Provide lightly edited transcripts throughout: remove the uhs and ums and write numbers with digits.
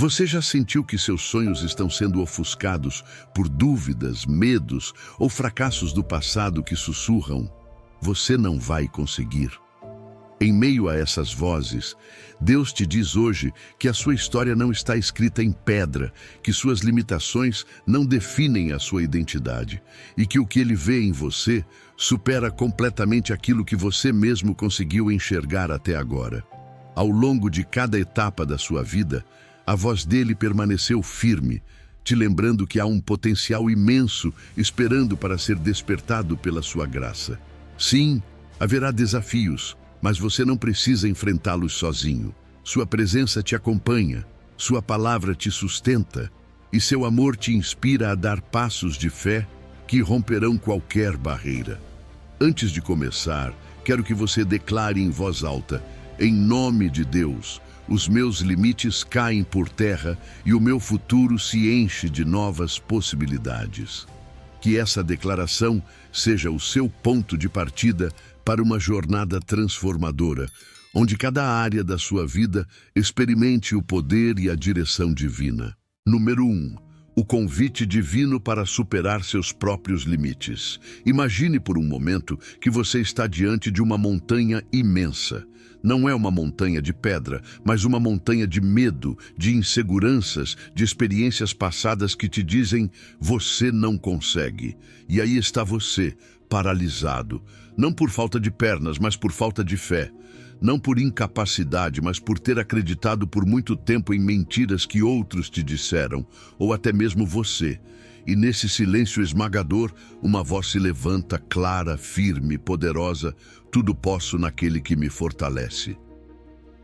Você já sentiu que seus sonhos estão sendo ofuscados por dúvidas, medos ou fracassos do passado que sussurram: você não vai conseguir? Em meio a essas vozes, Deus te diz hoje que a sua história não está escrita em pedra, que suas limitações não definem a sua identidade e que o que Ele vê em você supera completamente aquilo que você mesmo conseguiu enxergar até agora. Ao longo de cada etapa da sua vida, a voz dele permaneceu firme, te lembrando que há um potencial imenso esperando para ser despertado pela sua graça. Sim, haverá desafios, mas você não precisa enfrentá-los sozinho. Sua presença te acompanha, sua palavra te sustenta e seu amor te inspira a dar passos de fé que romperão qualquer barreira. Antes de começar, quero que você declare em voz alta: em nome de Deus, os meus limites caem por terra e o meu futuro se enche de novas possibilidades. Que essa declaração seja o seu ponto de partida para uma jornada transformadora, onde cada área da sua vida experimente o poder e a direção divina. Número 1. O convite divino para superar seus próprios limites. Imagine por um momento que você está diante de uma montanha imensa. Não é uma montanha de pedra, mas uma montanha de medo, de inseguranças, de experiências passadas que te dizem: você não consegue. E aí está você, paralisado, não por falta de pernas, mas por falta de fé. Não por incapacidade, mas por ter acreditado por muito tempo em mentiras que outros te disseram, ou até mesmo você. E nesse silêncio esmagador, uma voz se levanta clara, firme, poderosa: tudo posso naquele que me fortalece.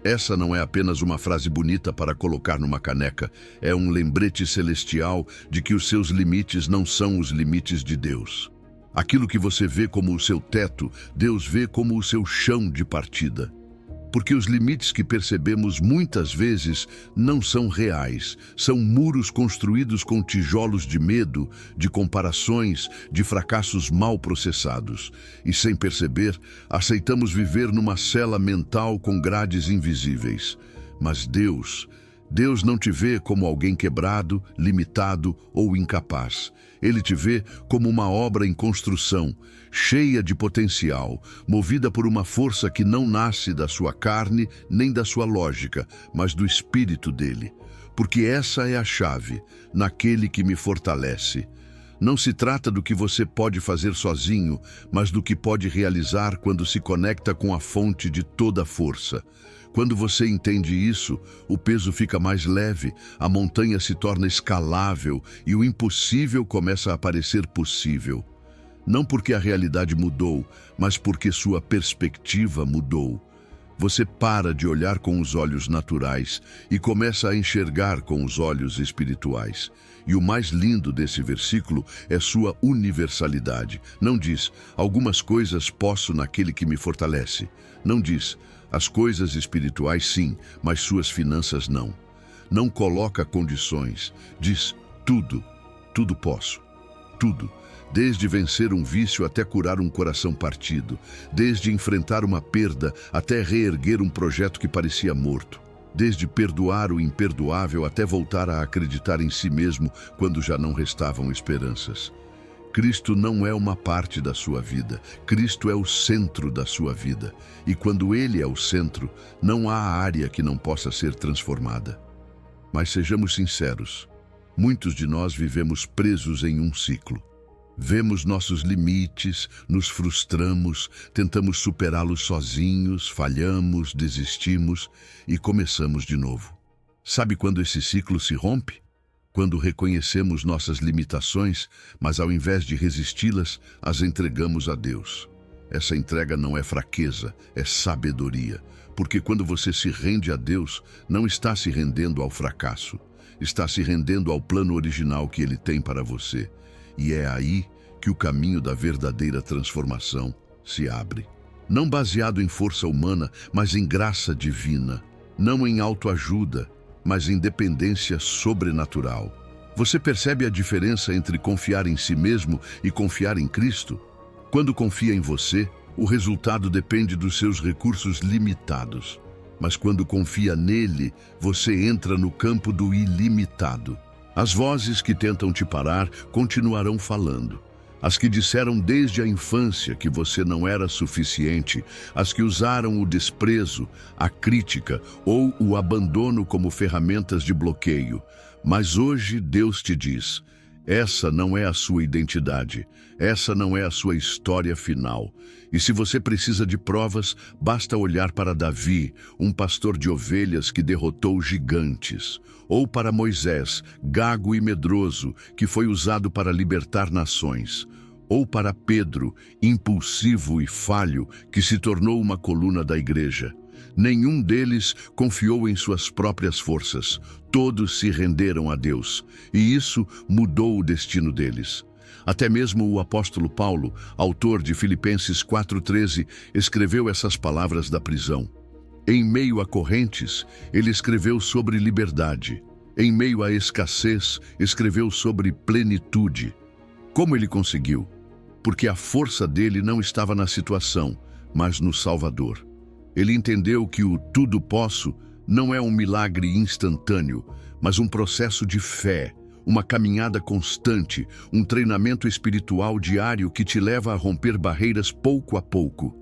Essa não é apenas uma frase bonita para colocar numa caneca, é um lembrete celestial de que os seus limites não são os limites de Deus. Aquilo que você vê como o seu teto, Deus vê como o seu chão de partida. Porque os limites que percebemos muitas vezes não são reais, são muros construídos com tijolos de medo, de comparações, de fracassos mal processados. E sem perceber, aceitamos viver numa cela mental com grades invisíveis. Mas Deus não te vê como alguém quebrado, limitado ou incapaz. Ele te vê como uma obra em construção, cheia de potencial, movida por uma força que não nasce da sua carne nem da sua lógica, mas do Espírito dele. Porque essa é a chave, naquele que me fortalece. Não se trata do que você pode fazer sozinho, mas do que pode realizar quando se conecta com a fonte de toda a força. Quando você entende isso, o peso fica mais leve, a montanha se torna escalável e o impossível começa a parecer possível. Não porque a realidade mudou, mas porque sua perspectiva mudou. Você para de olhar com os olhos naturais e começa a enxergar com os olhos espirituais. E o mais lindo desse versículo é sua universalidade. Não diz: algumas coisas posso naquele que me fortalece. Não diz: as coisas espirituais sim, mas suas finanças não. Não coloca condições. Diz: tudo posso. Tudo. Desde vencer um vício até curar um coração partido. Desde enfrentar uma perda até reerguer um projeto que parecia morto. Desde perdoar o imperdoável até voltar a acreditar em si mesmo quando já não restavam esperanças. Cristo não é uma parte da sua vida, Cristo é o centro da sua vida. E quando Ele é o centro, não há área que não possa ser transformada. Mas sejamos sinceros, muitos de nós vivemos presos em um ciclo. Vemos nossos limites, nos frustramos, tentamos superá-los sozinhos, falhamos, desistimos e começamos de novo. Sabe quando esse ciclo se rompe? Quando reconhecemos nossas limitações, mas ao invés de resisti-las, as entregamos a Deus. Essa entrega não é fraqueza, é sabedoria, porque quando você se rende a Deus, não está se rendendo ao fracasso, está se rendendo ao plano original que Ele tem para você. E é aí que o caminho da verdadeira transformação se abre. Não baseado em força humana, mas em graça divina. Não em autoajuda, mas em dependência sobrenatural. Você percebe a diferença entre confiar em si mesmo e confiar em Cristo? Quando confia em você, o resultado depende dos seus recursos limitados. Mas quando confia nele, você entra no campo do ilimitado. As vozes que tentam te parar continuarão falando. As que disseram desde a infância que você não era suficiente, as que usaram o desprezo, a crítica ou o abandono como ferramentas de bloqueio. Mas hoje Deus te diz: essa não é a sua identidade, essa não é a sua história final. E se você precisa de provas, basta olhar para Davi, um pastor de ovelhas que derrotou gigantes, ou para Moisés, gago e medroso, que foi usado para libertar nações, ou para Pedro, impulsivo e falho, que se tornou uma coluna da igreja. Nenhum deles confiou em suas próprias forças. Todos se renderam a Deus, e isso mudou o destino deles. Até mesmo o apóstolo Paulo, autor de Filipenses 4:13, escreveu essas palavras da prisão. Em meio a correntes, ele escreveu sobre liberdade. Em meio à escassez, escreveu sobre plenitude. Como ele conseguiu? Porque a força dele não estava na situação, mas no Salvador. Ele entendeu que o tudo posso não é um milagre instantâneo, mas um processo de fé, uma caminhada constante, um treinamento espiritual diário que te leva a romper barreiras pouco a pouco.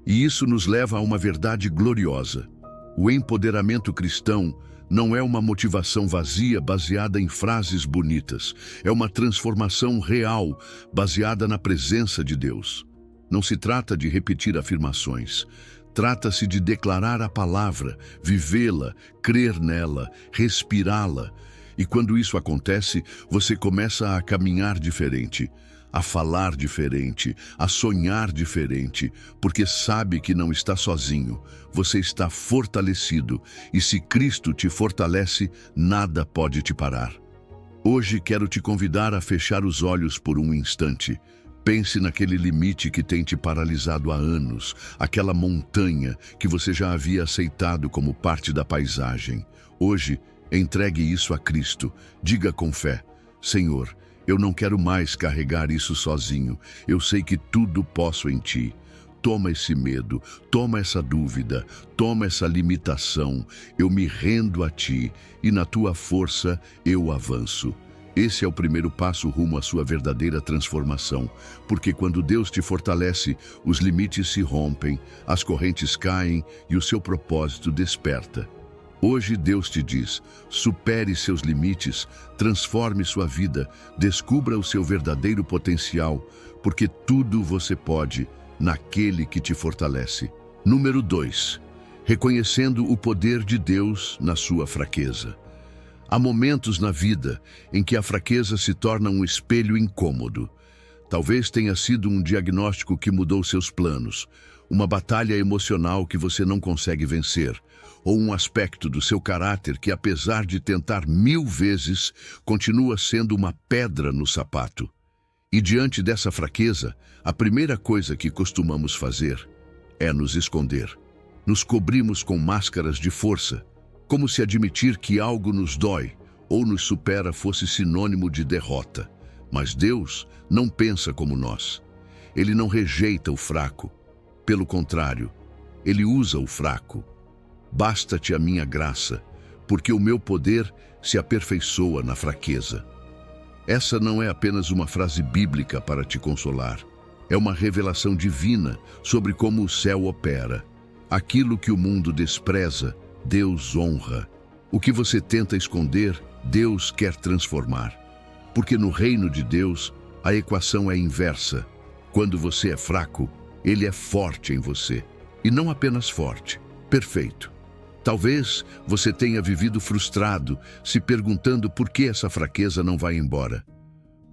E isso nos leva a uma verdade gloriosa. O empoderamento cristão não é uma motivação vazia baseada em frases bonitas. É uma transformação real baseada na presença de Deus. Não se trata de repetir afirmações. Trata-se de declarar a palavra, vivê-la, crer nela, respirá-la. E quando isso acontece, você começa a caminhar diferente, a falar diferente, a sonhar diferente, porque sabe que não está sozinho, você está fortalecido, e se Cristo te fortalece, nada pode te parar. Hoje quero te convidar a fechar os olhos por um instante. Pense naquele limite que tem te paralisado há anos, aquela montanha que você já havia aceitado como parte da paisagem. Hoje, entregue isso a Cristo. Diga com fé: Senhor, eu não quero mais carregar isso sozinho. Eu sei que tudo posso em Ti. Toma esse medo, toma essa dúvida, toma essa limitação. Eu me rendo a Ti e na Tua força eu avanço. Esse é o primeiro passo rumo à sua verdadeira transformação, porque quando Deus te fortalece, os limites se rompem, as correntes caem e o seu propósito desperta. Hoje Deus te diz: supere seus limites, transforme sua vida, descubra o seu verdadeiro potencial, porque tudo você pode naquele que te fortalece. Número 2. Reconhecendo o poder de Deus na sua fraqueza. Há momentos na vida em que a fraqueza se torna um espelho incômodo. Talvez tenha sido um diagnóstico que mudou seus planos, uma batalha emocional que você não consegue vencer, ou um aspecto do seu caráter que, apesar de tentar 1000 vezes, continua sendo uma pedra no sapato. E diante dessa fraqueza, a primeira coisa que costumamos fazer é nos esconder. Nos cobrimos com máscaras de força, como se admitir que algo nos dói ou nos supera fosse sinônimo de derrota. Mas Deus não pensa como nós. Ele não rejeita o fraco. Pelo contrário, Ele usa o fraco. Basta-te a minha graça, porque o meu poder se aperfeiçoa na fraqueza. Essa não é apenas uma frase bíblica para te consolar. É uma revelação divina sobre como o céu opera. Aquilo que o mundo despreza, Deus honra. O que você tenta esconder, Deus quer transformar. Porque no reino de Deus, a equação é inversa. Quando você é fraco, Ele é forte em você. E não apenas forte, perfeito. Talvez você tenha vivido frustrado, se perguntando por que essa fraqueza não vai embora.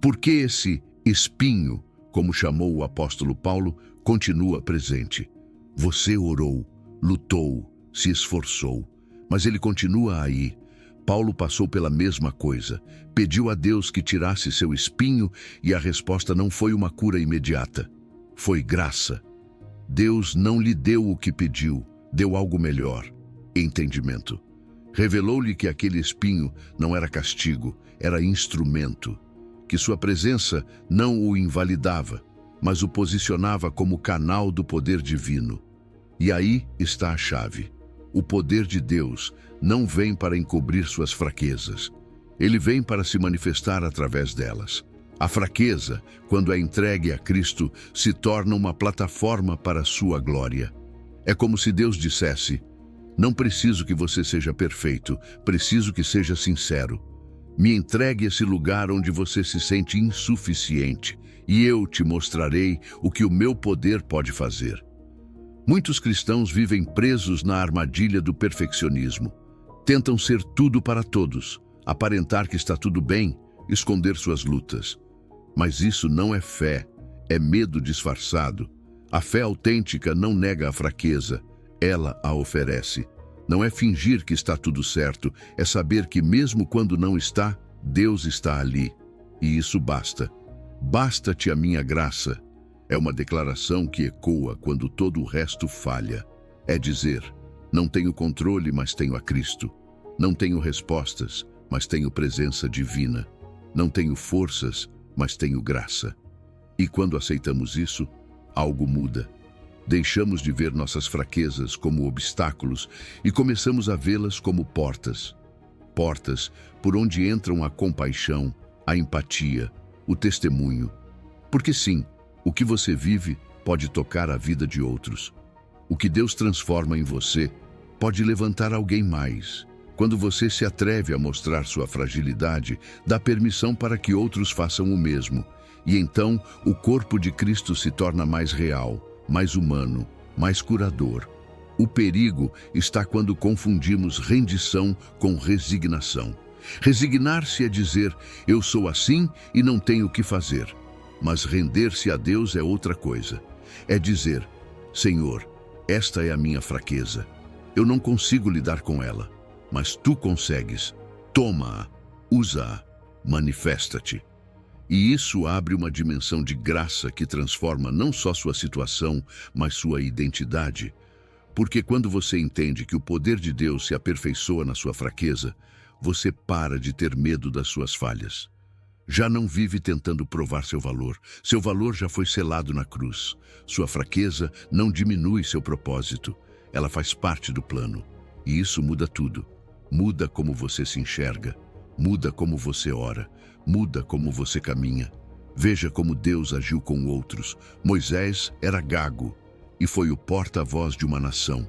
Por que esse espinho, como chamou o apóstolo Paulo, continua presente? Você orou, lutou, se esforçou, mas ele continua aí. Paulo passou pela mesma coisa, pediu a Deus que tirasse seu espinho e a resposta não foi uma cura imediata, foi graça. Deus não lhe deu o que pediu, deu algo melhor, entendimento. Revelou-lhe que aquele espinho não era castigo, era instrumento, que sua presença não o invalidava, mas o posicionava como canal do poder divino. E aí está a chave. O poder de Deus não vem para encobrir suas fraquezas. Ele vem para se manifestar através delas. A fraqueza, quando é entregue a Cristo, se torna uma plataforma para a sua glória. É como se Deus dissesse: não preciso que você seja perfeito, preciso que seja sincero. Me entregue esse lugar onde você se sente insuficiente, e eu te mostrarei o que o meu poder pode fazer. Muitos cristãos vivem presos na armadilha do perfeccionismo. Tentam ser tudo para todos, aparentar que está tudo bem, esconder suas lutas. Mas isso não é fé, é medo disfarçado. A fé autêntica não nega a fraqueza, ela a oferece. Não é fingir que está tudo certo, é saber que mesmo quando não está, Deus está ali. E isso basta. Basta-te a minha graça. É uma declaração que ecoa quando todo o resto falha. É dizer: não tenho controle, mas tenho a Cristo. Não tenho respostas, mas tenho presença divina. Não tenho forças, mas tenho graça. E quando aceitamos isso, algo muda. Deixamos de ver nossas fraquezas como obstáculos e começamos a vê-las como portas. Portas por onde entram a compaixão, a empatia, o testemunho. Porque sim, o que você vive pode tocar a vida de outros. O que Deus transforma em você pode levantar alguém mais. Quando você se atreve a mostrar sua fragilidade, dá permissão para que outros façam o mesmo. E então o corpo de Cristo se torna mais real, mais humano, mais curador. O perigo está quando confundimos rendição com resignação. Resignar-se é dizer: eu sou assim e não tenho o que fazer. Mas render-se a Deus é outra coisa. É dizer: Senhor, esta é a minha fraqueza. Eu não consigo lidar com ela, mas Tu consegues. Toma-a, usa-a, manifesta-te. E isso abre uma dimensão de graça que transforma não só sua situação, mas sua identidade. Porque quando você entende que o poder de Deus se aperfeiçoa na sua fraqueza, você para de ter medo das suas falhas. Já não vive tentando provar seu valor. Seu valor já foi selado na cruz. Sua fraqueza não diminui seu propósito. Ela faz parte do plano. E isso muda tudo. Muda como você se enxerga. Muda como você ora. Muda como você caminha. Veja como Deus agiu com outros. Moisés era gago e foi o porta-voz de uma nação.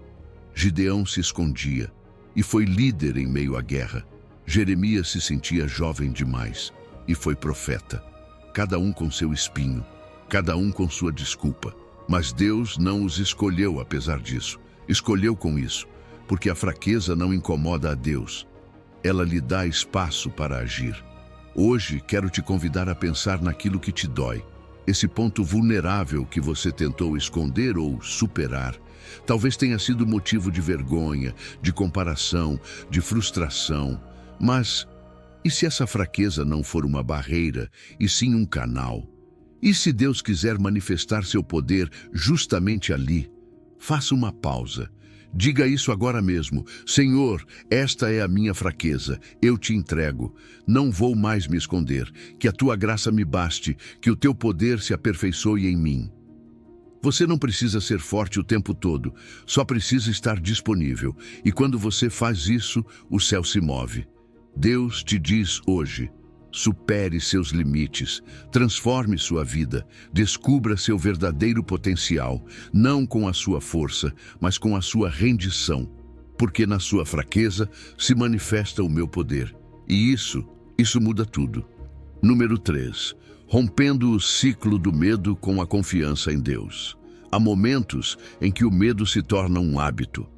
Gideão se escondia e foi líder em meio à guerra. Jeremias se sentia jovem demais e foi profeta. Cada um com seu espinho, cada um com sua desculpa. Mas Deus não os escolheu apesar disso. Escolheu com isso, porque a fraqueza não incomoda a Deus. Ela lhe dá espaço para agir. Hoje quero te convidar a pensar naquilo que te dói. Esse ponto vulnerável que você tentou esconder ou superar. Talvez tenha sido motivo de vergonha, de comparação, de frustração. Mas e se essa fraqueza não for uma barreira, e sim um canal? E se Deus quiser manifestar seu poder justamente ali? Faça uma pausa. Diga isso agora mesmo: Senhor, esta é a minha fraqueza, eu te entrego. Não vou mais me esconder, que a tua graça me baste, que o teu poder se aperfeiçoe em mim. Você não precisa ser forte o tempo todo, só precisa estar disponível. E quando você faz isso, o céu se move. Deus te diz hoje: supere seus limites, transforme sua vida, descubra seu verdadeiro potencial, não com a sua força, mas com a sua rendição, porque na sua fraqueza se manifesta o meu poder. E isso muda tudo. Número 3. Rompendo o ciclo do medo com a confiança em Deus. Há momentos em que o medo se torna um hábito.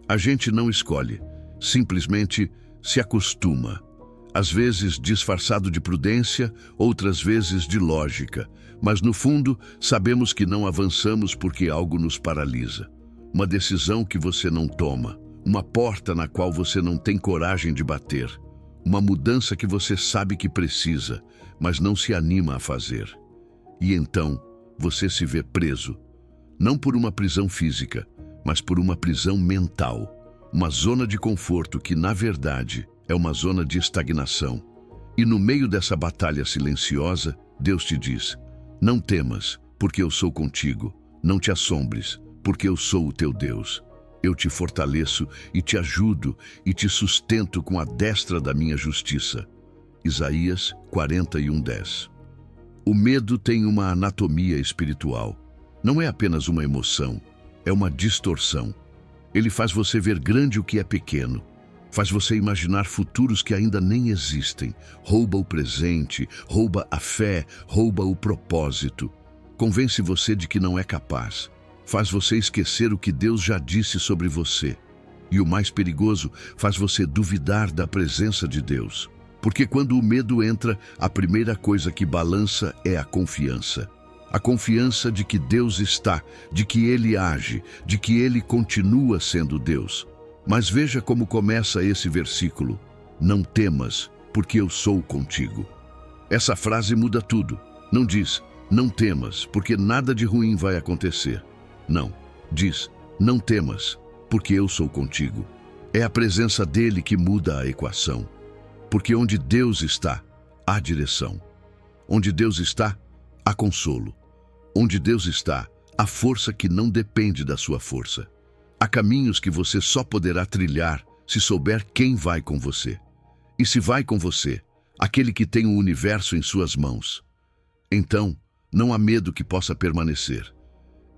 A gente não escolhe, simplesmente se acostuma. Às vezes disfarçado de prudência, outras vezes de lógica. Mas no fundo, sabemos que não avançamos porque algo nos paralisa. Uma decisão que você não toma, uma porta na qual você não tem coragem de bater, uma mudança que você sabe que precisa, mas não se anima a fazer. E então, você se vê preso, não por uma prisão física, mas por uma prisão mental, uma zona de conforto que, na verdade, é uma zona de estagnação. E no meio dessa batalha silenciosa, Deus te diz: não temas, porque eu sou contigo. Não te assombres, porque eu sou o teu Deus. Eu te fortaleço e te ajudo e te sustento com a destra da minha justiça. Isaías 41:10. O medo tem uma anatomia espiritual. Não é apenas uma emoção, é uma distorção. Ele faz você ver grande o que é pequeno. Faz você imaginar futuros que ainda nem existem. Rouba o presente, rouba a fé, rouba o propósito. Convence você de que não é capaz. Faz você esquecer o que Deus já disse sobre você. E o mais perigoso, faz você duvidar da presença de Deus. Porque quando o medo entra, a primeira coisa que balança é a confiança. A confiança de que Deus está, de que Ele age, de que Ele continua sendo Deus. Mas veja como começa esse versículo. Não temas, porque eu sou contigo. Essa frase muda tudo. Não diz, não temas, porque nada de ruim vai acontecer. Não, diz, não temas, porque eu sou contigo. É a presença dele que muda a equação. Porque onde Deus está, há direção. Onde Deus está, há consolo. Onde Deus está, há força que não depende da sua força. Há caminhos que você só poderá trilhar se souber quem vai com você. E se vai com você, aquele que tem o universo em suas mãos. Então, não há medo que possa permanecer.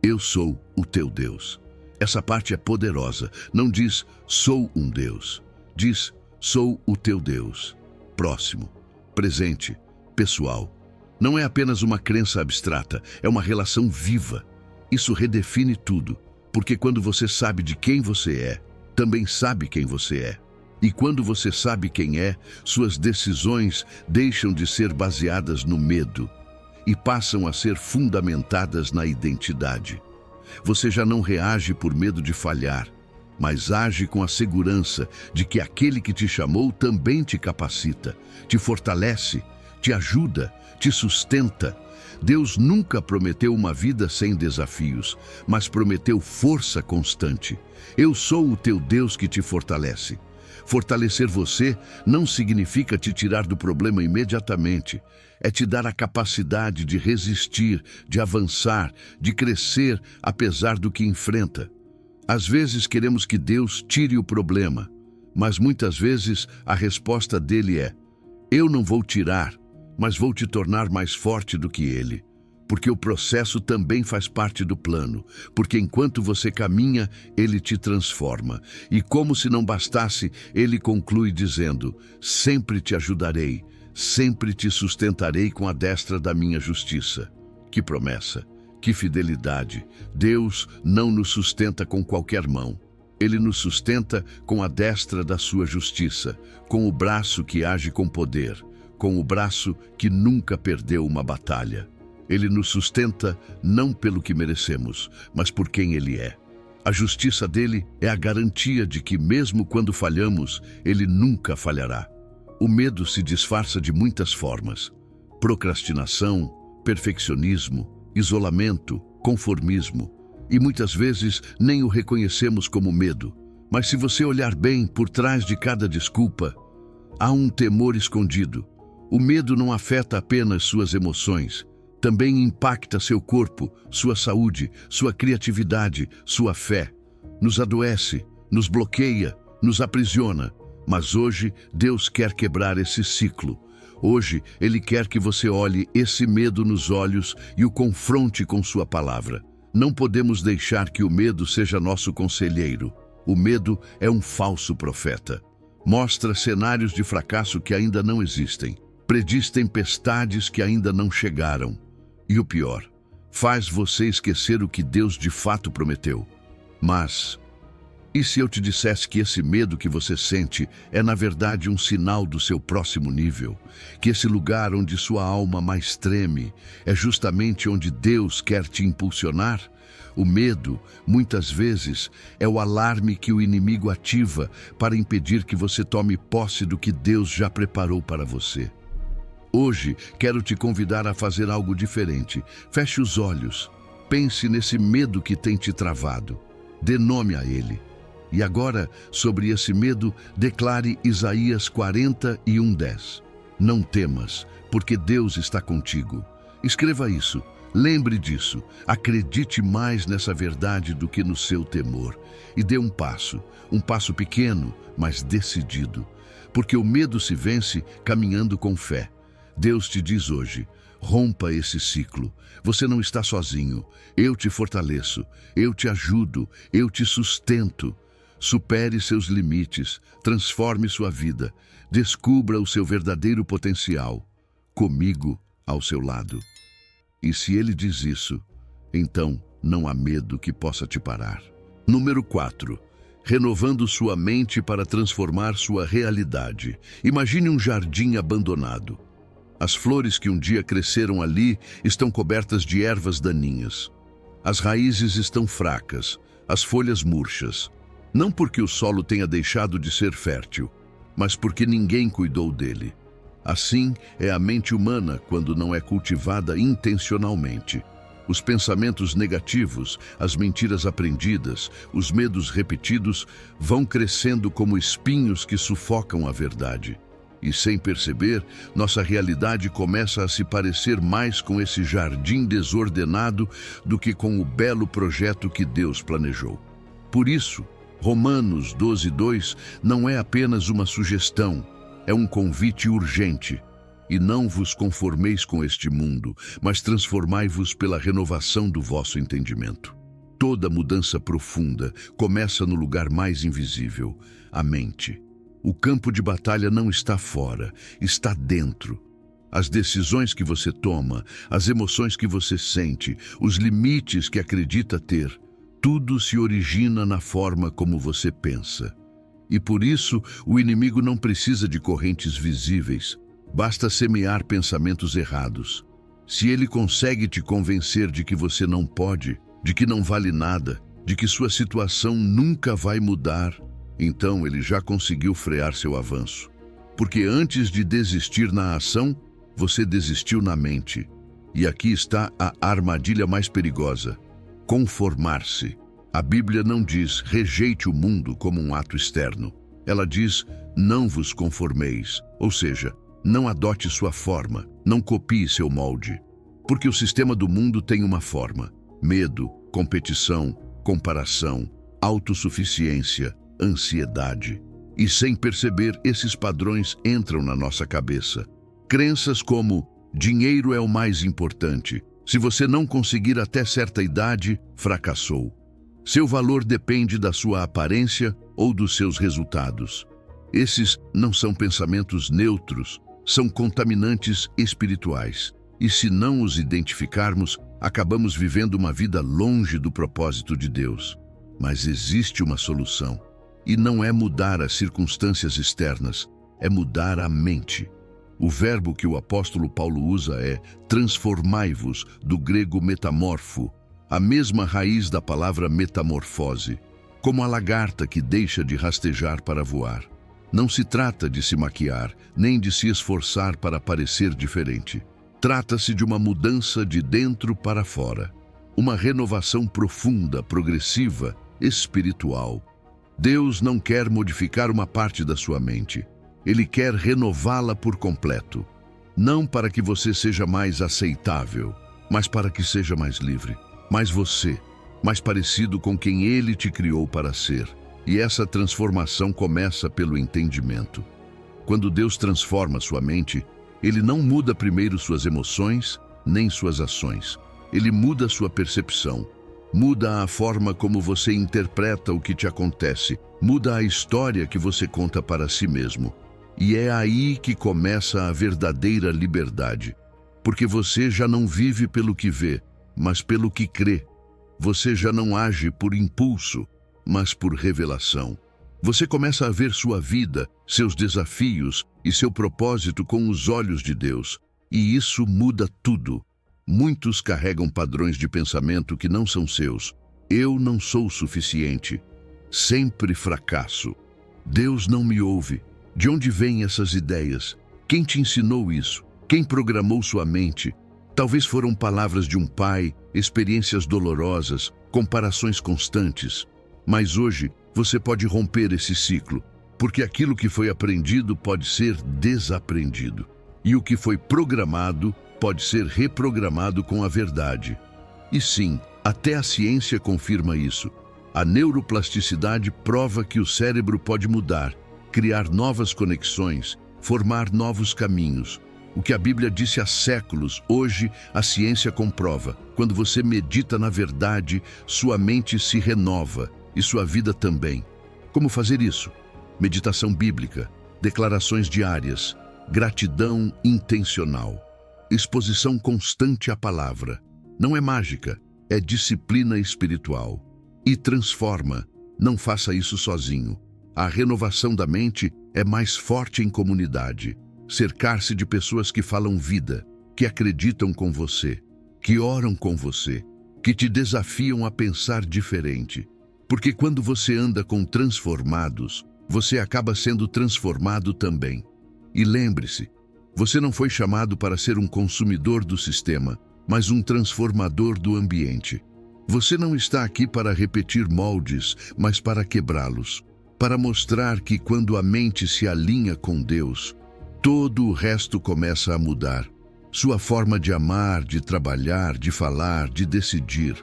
Eu sou o teu Deus. Essa parte é poderosa. Não diz, sou um Deus. Diz, sou o teu Deus. Próximo, presente, pessoal. Não é apenas uma crença abstrata, é uma relação viva. Isso redefine tudo, porque quando você sabe de quem você é, também sabe quem você é. E quando você sabe quem é, suas decisões deixam de ser baseadas no medo e passam a ser fundamentadas na identidade. Você já não reage por medo de falhar, mas age com a segurança de que aquele que te chamou também te capacita, te fortalece, te ajuda, te sustenta. Deus nunca prometeu uma vida sem desafios, mas prometeu força constante. Eu sou o teu Deus que te fortalece. Fortalecer você não significa te tirar do problema imediatamente. É te dar a capacidade de resistir, de avançar, de crescer apesar do que enfrenta. Às vezes queremos que Deus tire o problema, mas muitas vezes a resposta dele é: eu não vou tirar, mas vou te tornar mais forte do que ele. Porque o processo também faz parte do plano, porque enquanto você caminha, ele te transforma. E como se não bastasse, ele conclui dizendo: sempre te ajudarei, sempre te sustentarei com a destra da minha justiça. Que promessa, que fidelidade! Deus não nos sustenta com qualquer mão. Ele nos sustenta com a destra da sua justiça, com o braço que age com poder, com o braço que nunca perdeu uma batalha. Ele nos sustenta não pelo que merecemos, mas por quem Ele é. A justiça dele é a garantia de que, mesmo quando falhamos, Ele nunca falhará. O medo se disfarça de muitas formas: procrastinação, perfeccionismo, isolamento, conformismo. E muitas vezes nem o reconhecemos como medo. Mas se você olhar bem, por trás de cada desculpa, há um temor escondido. O medo não afeta apenas suas emoções, também impacta seu corpo, sua saúde, sua criatividade, sua fé. Nos adoece, nos bloqueia, nos aprisiona. Mas hoje Deus quer quebrar esse ciclo. Hoje Ele quer que você olhe esse medo nos olhos e o confronte com sua palavra. Não podemos deixar que o medo seja nosso conselheiro. O medo é um falso profeta. Mostra cenários de fracasso que ainda não existem. Prediz tempestades que ainda não chegaram. E o pior, faz você esquecer o que Deus de fato prometeu. Mas, e se eu te dissesse que esse medo que você sente é na verdade um sinal do seu próximo nível? Que esse lugar onde sua alma mais treme é justamente onde Deus quer te impulsionar? O medo, muitas vezes, é o alarme que o inimigo ativa para impedir que você tome posse do que Deus já preparou para você. Hoje, quero te convidar a fazer algo diferente. Feche os olhos. Pense nesse medo que tem te travado. Dê nome a ele. E agora, sobre esse medo, declare Isaías 41:10. Não temas, porque Deus está contigo. Escreva isso. Lembre disso, acredite mais nessa verdade do que no seu temor. E dê um passo pequeno, mas decidido. Porque o medo se vence caminhando com fé. Deus te diz hoje, rompa esse ciclo. Você não está sozinho. Eu te fortaleço, eu te ajudo, eu te sustento. Supere seus limites, transforme sua vida, descubra o seu verdadeiro potencial. Comigo ao seu lado. E se ele diz isso, então não há medo que possa te parar. Número 4. Renovando sua mente para transformar sua realidade. Imagine um jardim abandonado. As flores que um dia cresceram ali estão cobertas de ervas daninhas. As raízes estão fracas, as folhas murchas. Não porque o solo tenha deixado de ser fértil, mas porque ninguém cuidou dele. Assim é a mente humana quando não é cultivada intencionalmente. Os pensamentos negativos, as mentiras aprendidas, os medos repetidos vão crescendo como espinhos que sufocam a verdade. E sem perceber, nossa realidade começa a se parecer mais com esse jardim desordenado do que com o belo projeto que Deus planejou. Por isso, Romanos 12:2 não é apenas uma sugestão, é um convite urgente. E não vos conformeis com este mundo, mas transformai-vos pela renovação do vosso entendimento. Toda mudança profunda começa no lugar mais invisível, a mente. O campo de batalha não está fora, está dentro. As decisões que você toma, as emoções que você sente, os limites que acredita ter, tudo se origina na forma como você pensa. E por isso, o inimigo não precisa de correntes visíveis. Basta semear pensamentos errados. Se ele consegue te convencer de que você não pode, de que não vale nada, de que sua situação nunca vai mudar, então ele já conseguiu frear seu avanço. Porque antes de desistir na ação, você desistiu na mente. E aqui está a armadilha mais perigosa: conformar-se. A Bíblia não diz rejeite o mundo como um ato externo. Ela diz não vos conformeis, ou seja, não adote sua forma, não copie seu molde. Porque o sistema do mundo tem uma forma: medo, competição, comparação, autossuficiência, ansiedade. E sem perceber, esses padrões entram na nossa cabeça. Crenças como dinheiro é o mais importante. Se você não conseguir até certa idade, fracassou. Seu valor depende da sua aparência ou dos seus resultados. Esses não são pensamentos neutros, são contaminantes espirituais. E se não os identificarmos, acabamos vivendo uma vida longe do propósito de Deus. Mas existe uma solução. E não é mudar as circunstâncias externas, é mudar a mente. O verbo que o apóstolo Paulo usa é transformai-vos, do grego metamorfo, a mesma raiz da palavra metamorfose, como a lagarta que deixa de rastejar para voar. Não se trata de se maquiar, nem de se esforçar para parecer diferente. Trata-se de uma mudança de dentro para fora. Uma renovação profunda, progressiva, espiritual. Deus não quer modificar uma parte da sua mente. Ele quer renová-la por completo. Não para que você seja mais aceitável, mas para que seja mais livre. Mais você, mais parecido com quem Ele te criou para ser. E essa transformação começa pelo entendimento. Quando Deus transforma sua mente, Ele não muda primeiro suas emoções, nem suas ações. Ele muda sua percepção. Muda a forma como você interpreta o que te acontece. Muda a história que você conta para si mesmo. E é aí que começa a verdadeira liberdade. Porque você já não vive pelo que vê, mas pelo que crê. Você já não age por impulso, mas por revelação. Você começa a ver sua vida, seus desafios e seu propósito com os olhos de Deus. E isso muda tudo. Muitos carregam padrões de pensamento que não são seus. Eu não sou suficiente. Sempre fracasso. Deus não me ouve. De onde vêm essas ideias? Quem te ensinou isso? Quem programou sua mente? Talvez foram palavras de um pai, experiências dolorosas, comparações constantes. Mas hoje, você pode romper esse ciclo, porque aquilo que foi aprendido pode ser desaprendido. E o que foi programado pode ser reprogramado com a verdade. E sim, até a ciência confirma isso. A neuroplasticidade prova que o cérebro pode mudar, criar novas conexões, formar novos caminhos. O que a Bíblia disse há séculos, hoje a ciência comprova. Quando você medita na verdade, sua mente se renova e sua vida também. Como fazer isso? Meditação bíblica, declarações diárias, gratidão intencional, exposição constante à palavra. Não é mágica, é disciplina espiritual. E transforma. Não faça isso sozinho. A renovação da mente é mais forte em comunidade. Cercar-se de pessoas que falam vida, que acreditam com você, que oram com você, que te desafiam a pensar diferente. Porque quando você anda com transformados, você acaba sendo transformado também. E lembre-se, você não foi chamado para ser um consumidor do sistema, mas um transformador do ambiente. Você não está aqui para repetir moldes, mas para quebrá-los. Para mostrar que quando a mente se alinha com Deus, todo o resto começa a mudar. Sua forma de amar, de trabalhar, de falar, de decidir.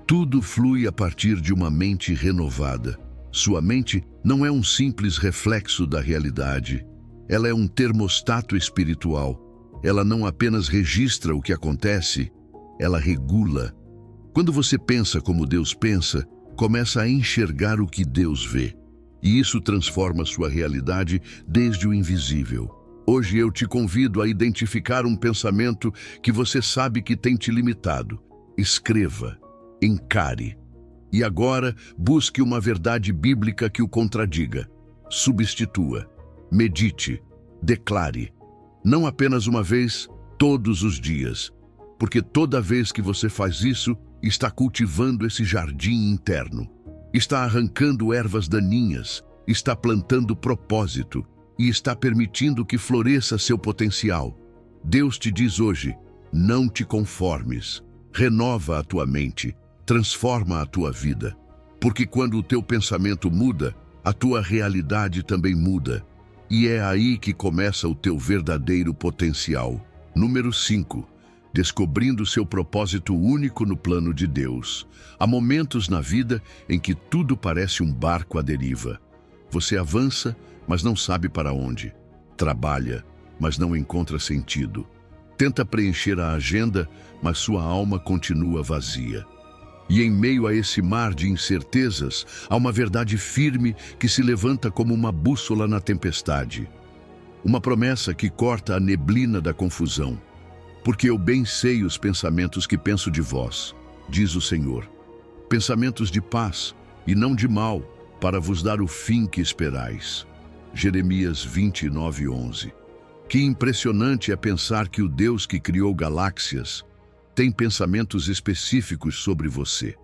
Tudo flui a partir de uma mente renovada. Sua mente não é um simples reflexo da realidade. Ela é um termostato espiritual. Ela não apenas registra o que acontece, ela regula. Quando você pensa como Deus pensa, começa a enxergar o que Deus vê. E isso transforma sua realidade desde o invisível. Hoje eu te convido a identificar um pensamento que você sabe que tem te limitado. Escreva, encare. E agora, busque uma verdade bíblica que o contradiga. Substitua, medite, declare. Não apenas uma vez, todos os dias. Porque toda vez que você faz isso, está cultivando esse jardim interno. Está arrancando ervas daninhas, está plantando propósito e está permitindo que floresça seu potencial. Deus te diz hoje, não te conformes, renova a tua mente, transforma a tua vida. Porque quando o teu pensamento muda, a tua realidade também muda. E é aí que começa o teu verdadeiro potencial. Número 5. Descobrindo seu propósito único no plano de Deus. Há momentos na vida em que tudo parece um barco à deriva. Você avança, mas não sabe para onde. Trabalha, mas não encontra sentido. Tenta preencher a agenda, mas sua alma continua vazia. E em meio a esse mar de incertezas, há uma verdade firme que se levanta como uma bússola na tempestade. Uma promessa que corta a neblina da confusão. Porque eu bem sei os pensamentos que penso de vós, diz o Senhor. Pensamentos de paz e não de mal, para vos dar o fim que esperais. Jeremias 29:11. Que impressionante é pensar que o Deus que criou galáxias tem pensamentos específicos sobre você.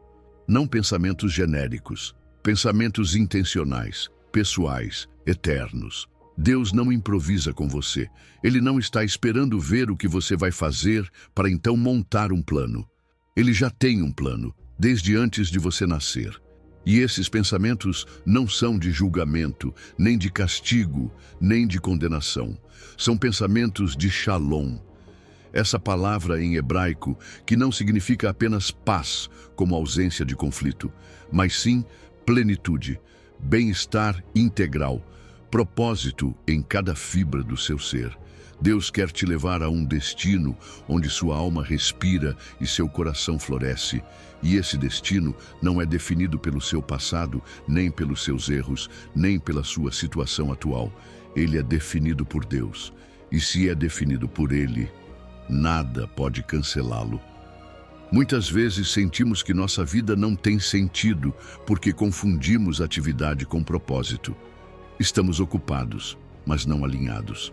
Não pensamentos genéricos, pensamentos intencionais, pessoais, eternos. Deus não improvisa com você. Ele não está esperando ver o que você vai fazer para então montar um plano. Ele já tem um plano, desde antes de você nascer. E esses pensamentos não são de julgamento, nem de castigo, nem de condenação. São pensamentos de shalom. Essa palavra em hebraico que não significa apenas paz, como ausência de conflito, mas sim plenitude, bem-estar integral, propósito em cada fibra do seu ser. Deus quer te levar a um destino onde sua alma respira e seu coração floresce. E esse destino não é definido pelo seu passado, nem pelos seus erros, nem pela sua situação atual. Ele é definido por Deus. E se é definido por Ele, nada pode cancelá-lo. Muitas vezes sentimos que nossa vida não tem sentido porque confundimos atividade com propósito. Estamos ocupados, mas não alinhados.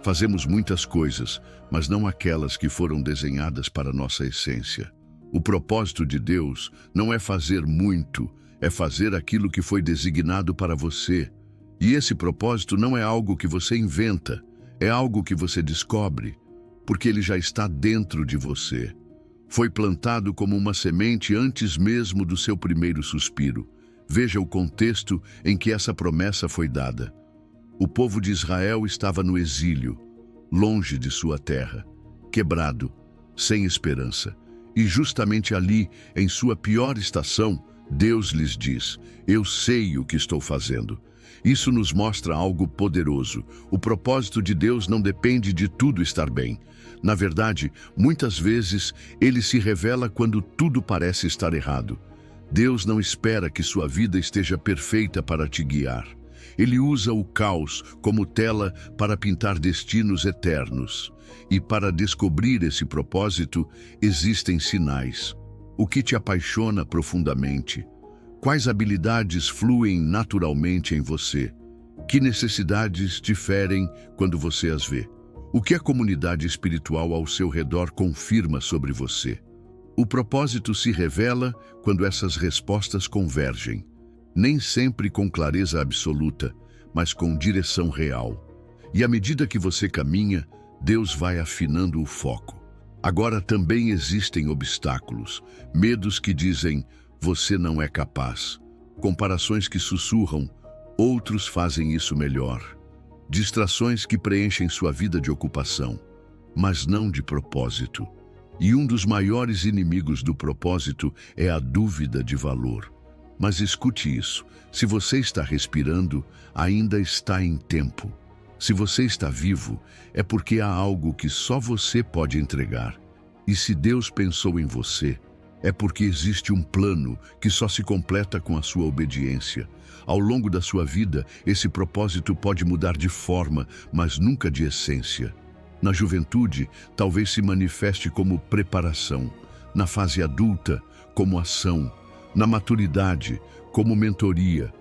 Fazemos muitas coisas, mas não aquelas que foram desenhadas para nossa essência. O propósito de Deus não é fazer muito, é fazer aquilo que foi designado para você. E esse propósito não é algo que você inventa, é algo que você descobre, porque ele já está dentro de você. Foi plantado como uma semente antes mesmo do seu primeiro suspiro. Veja o contexto em que essa promessa foi dada. O povo de Israel estava no exílio, longe de sua terra. quebrado, sem esperança. E justamente ali, em sua pior estação, Deus lhes diz: eu sei o que estou fazendo. Isso nos mostra algo poderoso. O propósito de Deus não depende de tudo estar bem. Na verdade, muitas vezes, ele se revela quando tudo parece estar errado. Deus não espera que sua vida esteja perfeita para te guiar. Ele usa o caos como tela para pintar destinos eternos. E para descobrir esse propósito, existem sinais. O que te apaixona profundamente? Quais habilidades fluem naturalmente em você? Que necessidades te ferem quando você as vê? O que a comunidade espiritual ao seu redor confirma sobre você? O propósito se revela quando essas respostas convergem. Nem sempre com clareza absoluta, mas com direção real. E à medida que você caminha, Deus vai afinando o foco. Agora também existem obstáculos, medos que dizem: você não é capaz. Comparações que sussurram: outros fazem isso melhor. Distrações que preenchem sua vida de ocupação, mas não de propósito. E um dos maiores inimigos do propósito é a dúvida de valor. Mas escute isso: se você está respirando, ainda está em tempo. Se você está vivo, é porque há algo que só você pode entregar. E se Deus pensou em você, é porque existe um plano que só se completa com a sua obediência. Ao longo da sua vida, esse propósito pode mudar de forma, mas nunca de essência. Na juventude, talvez se manifeste como preparação. Na fase adulta, como ação. Na maturidade, como mentoria.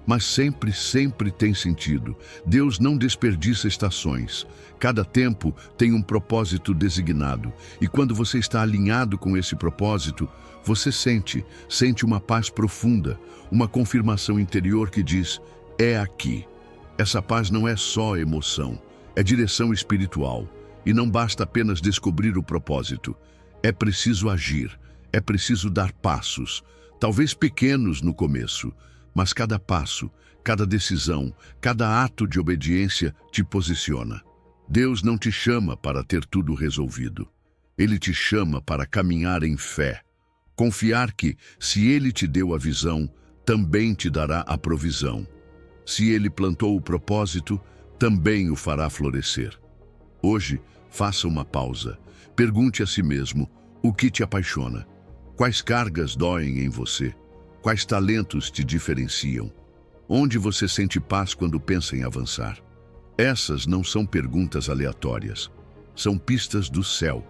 Mas sempre tem sentido. Deus não desperdiça estações. Cada tempo tem um propósito designado. E quando você está alinhado com esse propósito, você sente uma paz profunda, uma confirmação interior que diz: é aqui. Essa paz não é só emoção, é direção espiritual. E não basta apenas descobrir o propósito. É preciso agir, é preciso dar passos, talvez pequenos no começo, mas cada passo, cada decisão, cada ato de obediência te posiciona. Deus não te chama para ter tudo resolvido. Ele te chama para caminhar em fé. Confiar que, se Ele te deu a visão, também te dará a provisão. Se Ele plantou o propósito, também o fará florescer. Hoje, faça uma pausa. Pergunte a si mesmo: o que te apaixona? Quais cargas doem em você? Quais talentos te diferenciam? Onde você sente paz quando pensa em avançar? Essas não são perguntas aleatórias. São pistas do céu.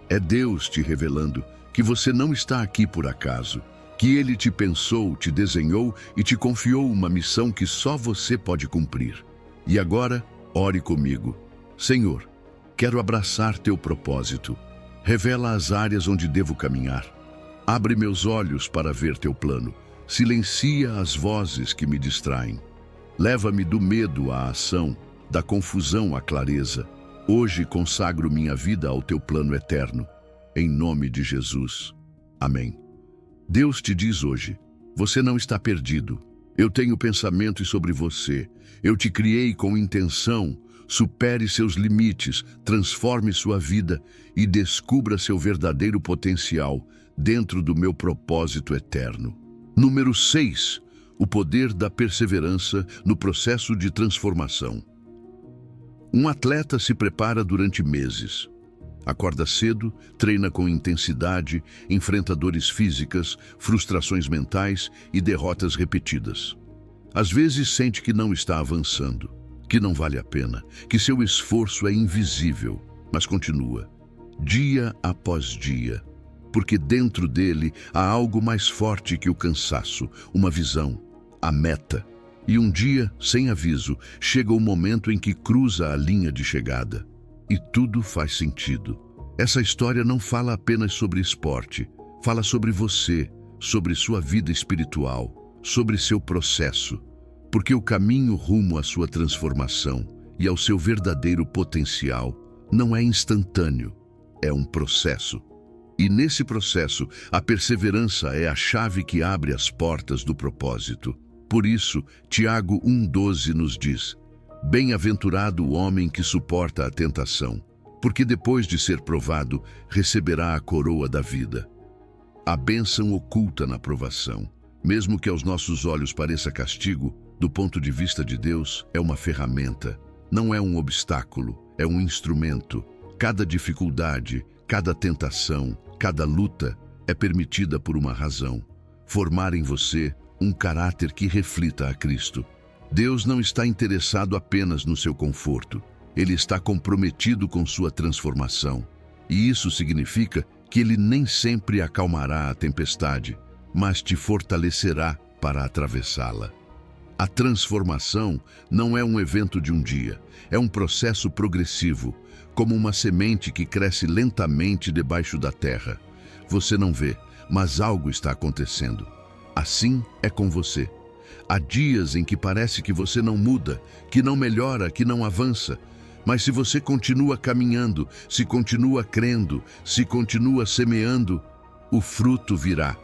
É Deus te revelando que você não está aqui por acaso, que Ele te pensou, te desenhou e te confiou uma missão que só você pode cumprir. E agora, ore comigo. Senhor, quero abraçar teu propósito. Revela as áreas onde devo caminhar. Abre meus olhos para ver teu plano. Silencia as vozes que me distraem. Leva-me do medo à ação, da confusão à clareza. Hoje consagro minha vida ao teu plano eterno. Em nome de Jesus. Amém. Deus te diz hoje: você não está perdido. Eu tenho pensamentos sobre você. Eu te criei com intenção. Supere seus limites, transforme sua vida e descubra seu verdadeiro potencial dentro do meu propósito eterno. Número 6. O poder da perseverança no processo de transformação. Um atleta se prepara durante meses. Acorda cedo, treina com intensidade, enfrenta dores físicas, frustrações mentais e derrotas repetidas. Às vezes sente que não está avançando, que não vale a pena, que seu esforço é invisível, mas continua, dia após dia, porque dentro dele há algo mais forte que o cansaço, uma visão, a meta. E um dia, sem aviso, chega o momento em que cruza a linha de chegada. E tudo faz sentido. Essa história não fala apenas sobre esporte, fala sobre você, sobre sua vida espiritual, sobre seu processo, porque o caminho rumo à sua transformação e ao seu verdadeiro potencial não é instantâneo, é um processo. E nesse processo, a perseverança é a chave que abre as portas do propósito. Por isso, Tiago 1,12 nos diz: bem-aventurado o homem que suporta a tentação, porque depois de ser provado, receberá a coroa da vida. A bênção oculta na provação, mesmo que aos nossos olhos pareça castigo, do ponto de vista de Deus, é uma ferramenta. Não é um obstáculo, é um instrumento. Cada dificuldade, cada tentação, cada luta é permitida por uma razão: formar em você um caráter que reflita a Cristo. Deus não está interessado apenas no seu conforto. Ele está comprometido com sua transformação. E isso significa que Ele nem sempre acalmará a tempestade, mas te fortalecerá para atravessá-la. A transformação não é um evento de um dia, é um processo progressivo, como uma semente que cresce lentamente debaixo da terra. Você não vê, mas algo está acontecendo. Assim é com você. Há dias em que parece que você não muda, que não melhora, que não avança. Mas se você continua caminhando, se continua crendo, se continua semeando, o fruto virá.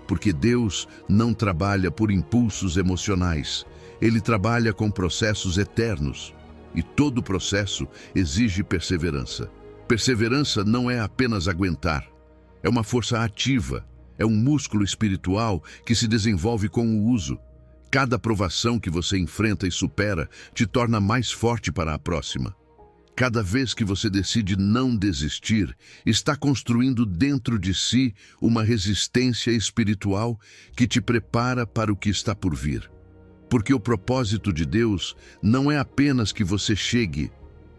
Porque Deus não trabalha por impulsos emocionais. Ele trabalha com processos eternos. E todo processo exige perseverança. Perseverança não é apenas aguentar. É uma força ativa. É um músculo espiritual que se desenvolve com o uso. Cada provação que você enfrenta e supera te torna mais forte para a próxima. Cada vez que você decide não desistir, está construindo dentro de si uma resistência espiritual que te prepara para o que está por vir. Porque o propósito de Deus não é apenas que você chegue,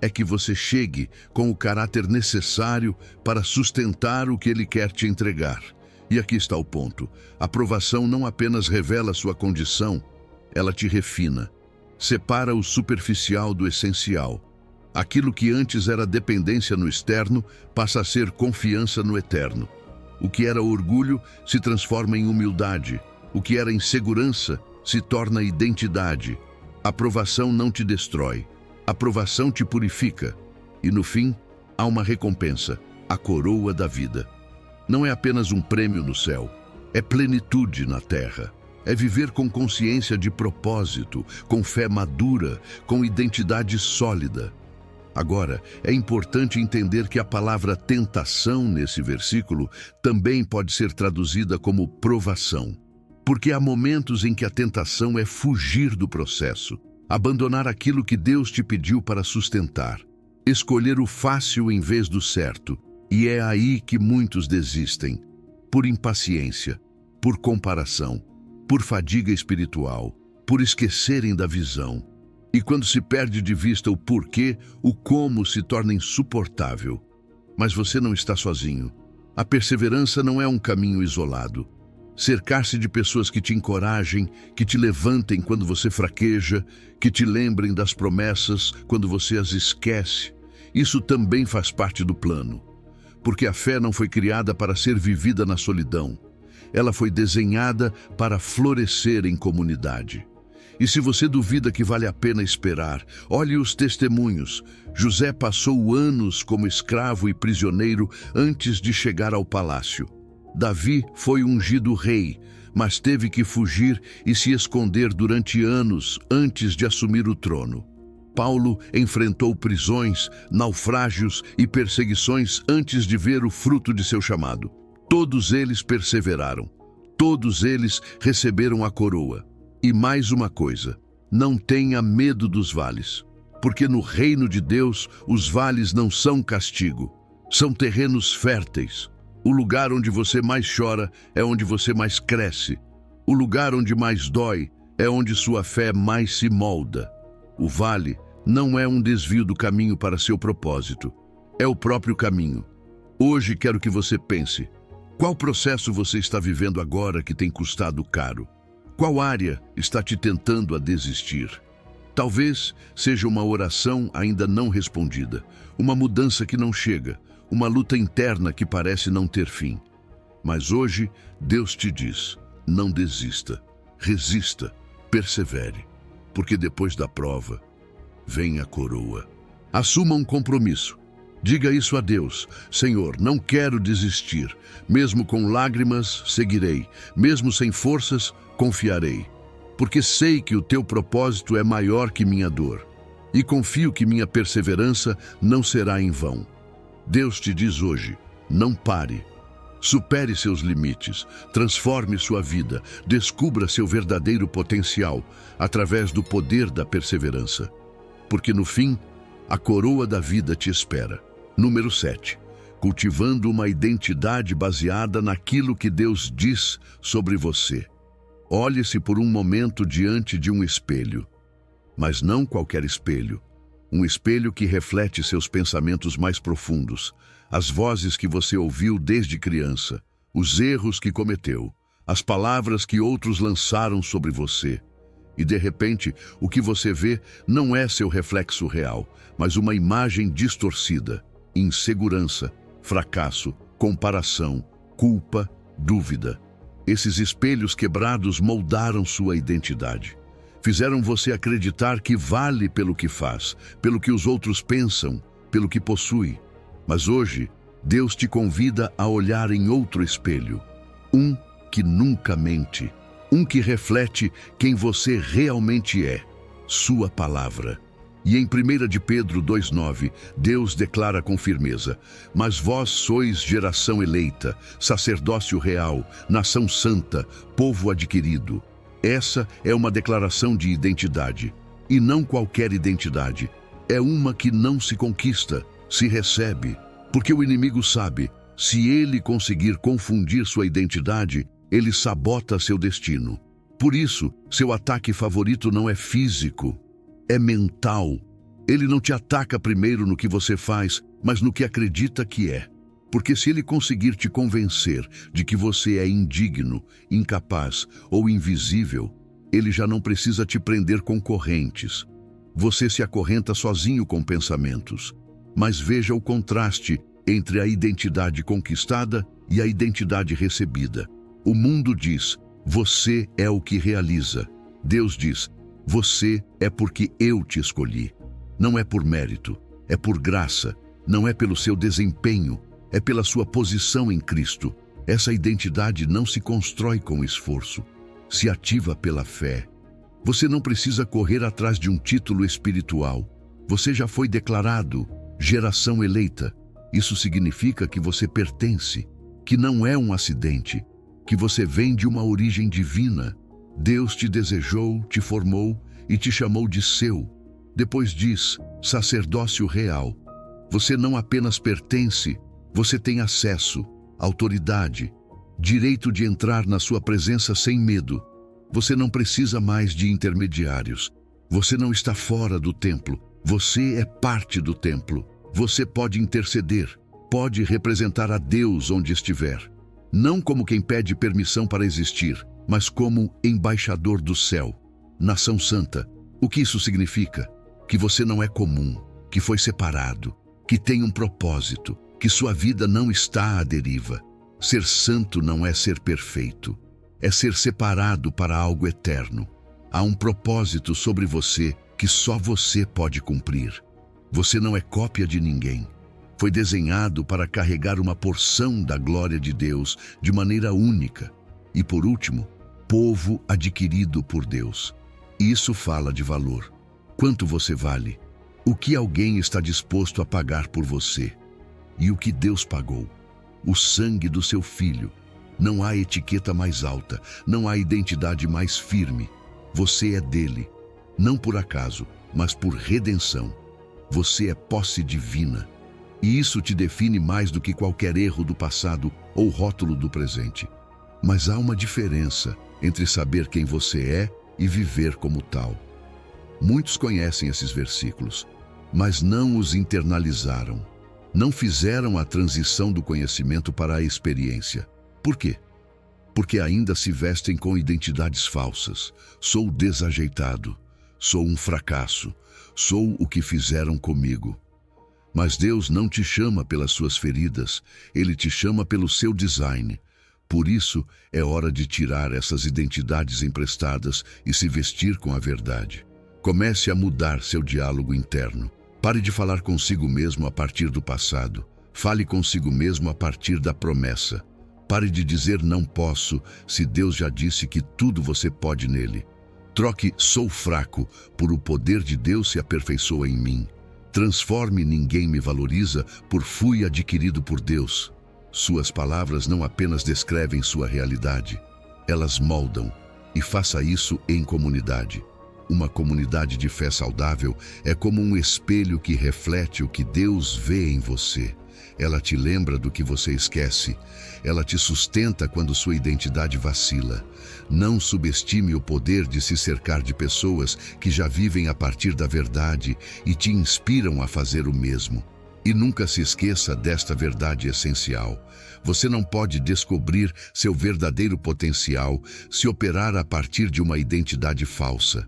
é que você chegue com o caráter necessário para sustentar o que Ele quer te entregar. E aqui está o ponto: a provação não apenas revela sua condição, ela te refina, separa o superficial do essencial. Aquilo que antes era dependência no externo passa a ser confiança no eterno. O que era orgulho se transforma em humildade. O que era insegurança se torna identidade. A provação não te destrói. A provação te purifica. E no fim, há uma recompensa: a coroa da vida. Não é apenas um prêmio no céu, é plenitude na terra. É viver com consciência de propósito, com fé madura, com identidade sólida. Agora, é importante entender que a palavra tentação nesse versículo também pode ser traduzida como provação. Porque há momentos em que a tentação é fugir do processo, abandonar aquilo que Deus te pediu para sustentar, escolher o fácil em vez do certo. E é aí que muitos desistem, por impaciência, por comparação, por fadiga espiritual, por esquecerem da visão. E quando se perde de vista o porquê, o como se torna insuportável. Mas você não está sozinho. A perseverança não é um caminho isolado. Cercar-se de pessoas que te encorajem, que te levantem quando você fraqueja, que te lembrem das promessas quando você as esquece. Isso também faz parte do plano. Porque a fé não foi criada para ser vivida na solidão. Ela foi desenhada para florescer em comunidade. E se você duvida que vale a pena esperar, olhe os testemunhos. José passou anos como escravo e prisioneiro antes de chegar ao palácio. Davi foi ungido rei, mas teve que fugir e se esconder durante anos antes de assumir o trono. Paulo enfrentou prisões, naufrágios e perseguições antes de ver o fruto de seu chamado. Todos eles perseveraram. Todos eles receberam a coroa. E mais uma coisa: não tenha medo dos vales. Porque no reino de Deus, os vales não são castigo. São terrenos férteis. O lugar onde você mais chora é onde você mais cresce. O lugar onde mais dói é onde sua fé mais se molda. O vale não é um desvio do caminho para seu propósito. É o próprio caminho. Hoje quero que você pense: qual processo você está vivendo agora que tem custado caro? Qual área está te tentando a desistir? Talvez seja uma oração ainda não respondida, uma mudança que não chega, uma luta interna que parece não ter fim. Mas hoje, Deus te diz: não desista, resista, persevere, porque depois da prova, vem a coroa. Assuma um compromisso. Diga isso a Deus: Senhor, não quero desistir. Mesmo com lágrimas, seguirei. Mesmo sem forças, confiarei. Porque sei que o teu propósito é maior que minha dor. E confio que minha perseverança não será em vão. Deus te diz hoje: não pare. Supere seus limites, transforme sua vida, descubra seu verdadeiro potencial através do poder da perseverança. Porque no fim, a coroa da vida te espera. Número 7. Cultivando uma identidade baseada naquilo que Deus diz sobre você. Olhe-se por um momento diante de um espelho, mas não qualquer espelho. Um espelho que reflete seus pensamentos mais profundos, as vozes que você ouviu desde criança, os erros que cometeu, as palavras que outros lançaram sobre você. E de repente, o que você vê não é seu reflexo real, mas uma imagem distorcida, insegurança, fracasso, comparação, culpa, dúvida. Esses espelhos quebrados moldaram sua identidade. Fizeram você acreditar que vale pelo que faz, pelo que os outros pensam, pelo que possui. Mas hoje, Deus te convida a olhar em outro espelho. Um que nunca mente. Um que reflete quem você realmente é. Sua palavra. E em 1 de Pedro 2,9, Deus declara com firmeza: mas vós sois geração eleita, sacerdócio real, nação santa, povo adquirido. Essa é uma declaração de identidade. E não qualquer identidade. É uma que não se conquista, se recebe. Porque o inimigo sabe, se ele conseguir confundir sua identidade, ele sabota seu destino. Por isso, seu ataque favorito não é físico, é mental. Ele não te ataca primeiro no que você faz, mas no que acredita que é. Porque se ele conseguir te convencer de que você é indigno, incapaz ou invisível, ele já não precisa te prender com correntes. Você se acorrenta sozinho com pensamentos. Mas veja o contraste entre a identidade conquistada e a identidade recebida. O mundo diz: você é o que realiza. Deus diz: você é porque eu te escolhi. Não é por mérito, é por graça. Não é pelo seu desempenho, é pela sua posição em Cristo. Essa identidade não se constrói com esforço, se ativa pela fé. Você não precisa correr atrás de um título espiritual. Você já foi declarado geração eleita. Isso significa que você pertence, que não é um acidente, que você vem de uma origem divina. Deus te desejou, te formou e te chamou de seu. Depois diz, sacerdócio real. Você não apenas pertence, você tem acesso, autoridade, direito de entrar na sua presença sem medo. Você não precisa mais de intermediários. Você não está fora do templo. Você é parte do templo. Você pode interceder, pode representar a Deus onde estiver. Não como quem pede permissão para existir, mas como embaixador do céu. Nação santa. O que isso significa? Que você não é comum, que foi separado, que tem um propósito, que sua vida não está à deriva. Ser santo não é ser perfeito, é ser separado para algo eterno. Há um propósito sobre você que só você pode cumprir. Você não é cópia de ninguém. Foi desenhado para carregar uma porção da glória de Deus de maneira única. E por último, povo adquirido por Deus. Isso fala de valor. Quanto você vale? O que alguém está disposto a pagar por você? E o que Deus pagou? O sangue do seu filho. Não há etiqueta mais alta, não há identidade mais firme. Você é dele, não por acaso, mas por redenção. Você é posse divina. E isso te define mais do que qualquer erro do passado ou rótulo do presente. Mas há uma diferença entre saber quem você é e viver como tal. Muitos conhecem esses versículos, mas não os internalizaram. Não fizeram a transição do conhecimento para a experiência. Por quê? Porque ainda se vestem com identidades falsas. Sou desajeitado, sou um fracasso, sou o que fizeram comigo. Mas Deus não te chama pelas suas feridas, Ele te chama pelo seu design. Por isso, é hora de tirar essas identidades emprestadas e se vestir com a verdade. Comece a mudar seu diálogo interno. Pare de falar consigo mesmo a partir do passado. Fale consigo mesmo a partir da promessa. Pare de dizer não posso, se Deus já disse que tudo você pode nele. Troque sou fraco por o poder de Deus se aperfeiçoa em mim. Transforme ninguém me valoriza por fui adquirido por Deus. Suas palavras não apenas descrevem sua realidade, elas moldam, e faça isso em comunidade. Uma comunidade de fé saudável é como um espelho que reflete o que Deus vê em você. Ela te lembra do que você esquece. Ela te sustenta quando sua identidade vacila. Não subestime o poder de se cercar de pessoas que já vivem a partir da verdade e te inspiram a fazer o mesmo. E nunca se esqueça desta verdade essencial. Você não pode descobrir seu verdadeiro potencial se operar a partir de uma identidade falsa.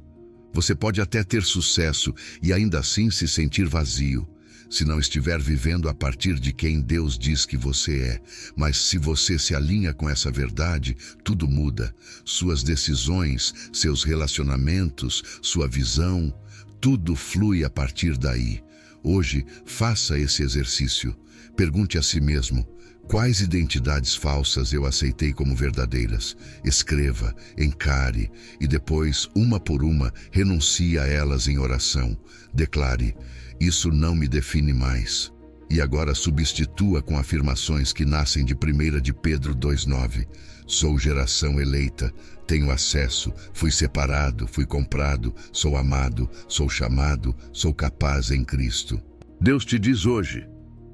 Você pode até ter sucesso e ainda assim se sentir vazio, se não estiver vivendo a partir de quem Deus diz que você é. Mas se você se alinha com essa verdade, tudo muda. Suas decisões, seus relacionamentos, sua visão, tudo flui a partir daí. Hoje, faça esse exercício. Pergunte a si mesmo: quais identidades falsas eu aceitei como verdadeiras? Escreva, encare e depois, uma por uma, renuncie a elas em oração. Declare: isso não me define mais. E agora substitua com afirmações que nascem de 1 de Pedro 2,9. Sou geração eleita, tenho acesso, fui separado, fui comprado, sou amado, sou chamado, sou capaz em Cristo. Deus te diz hoje: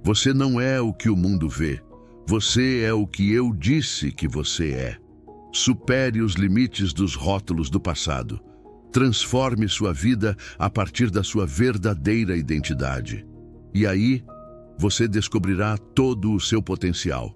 você não é o que o mundo vê. Você é o que eu disse que você é. Supere os limites dos rótulos do passado. Transforme sua vida a partir da sua verdadeira identidade. E aí, você descobrirá todo o seu potencial.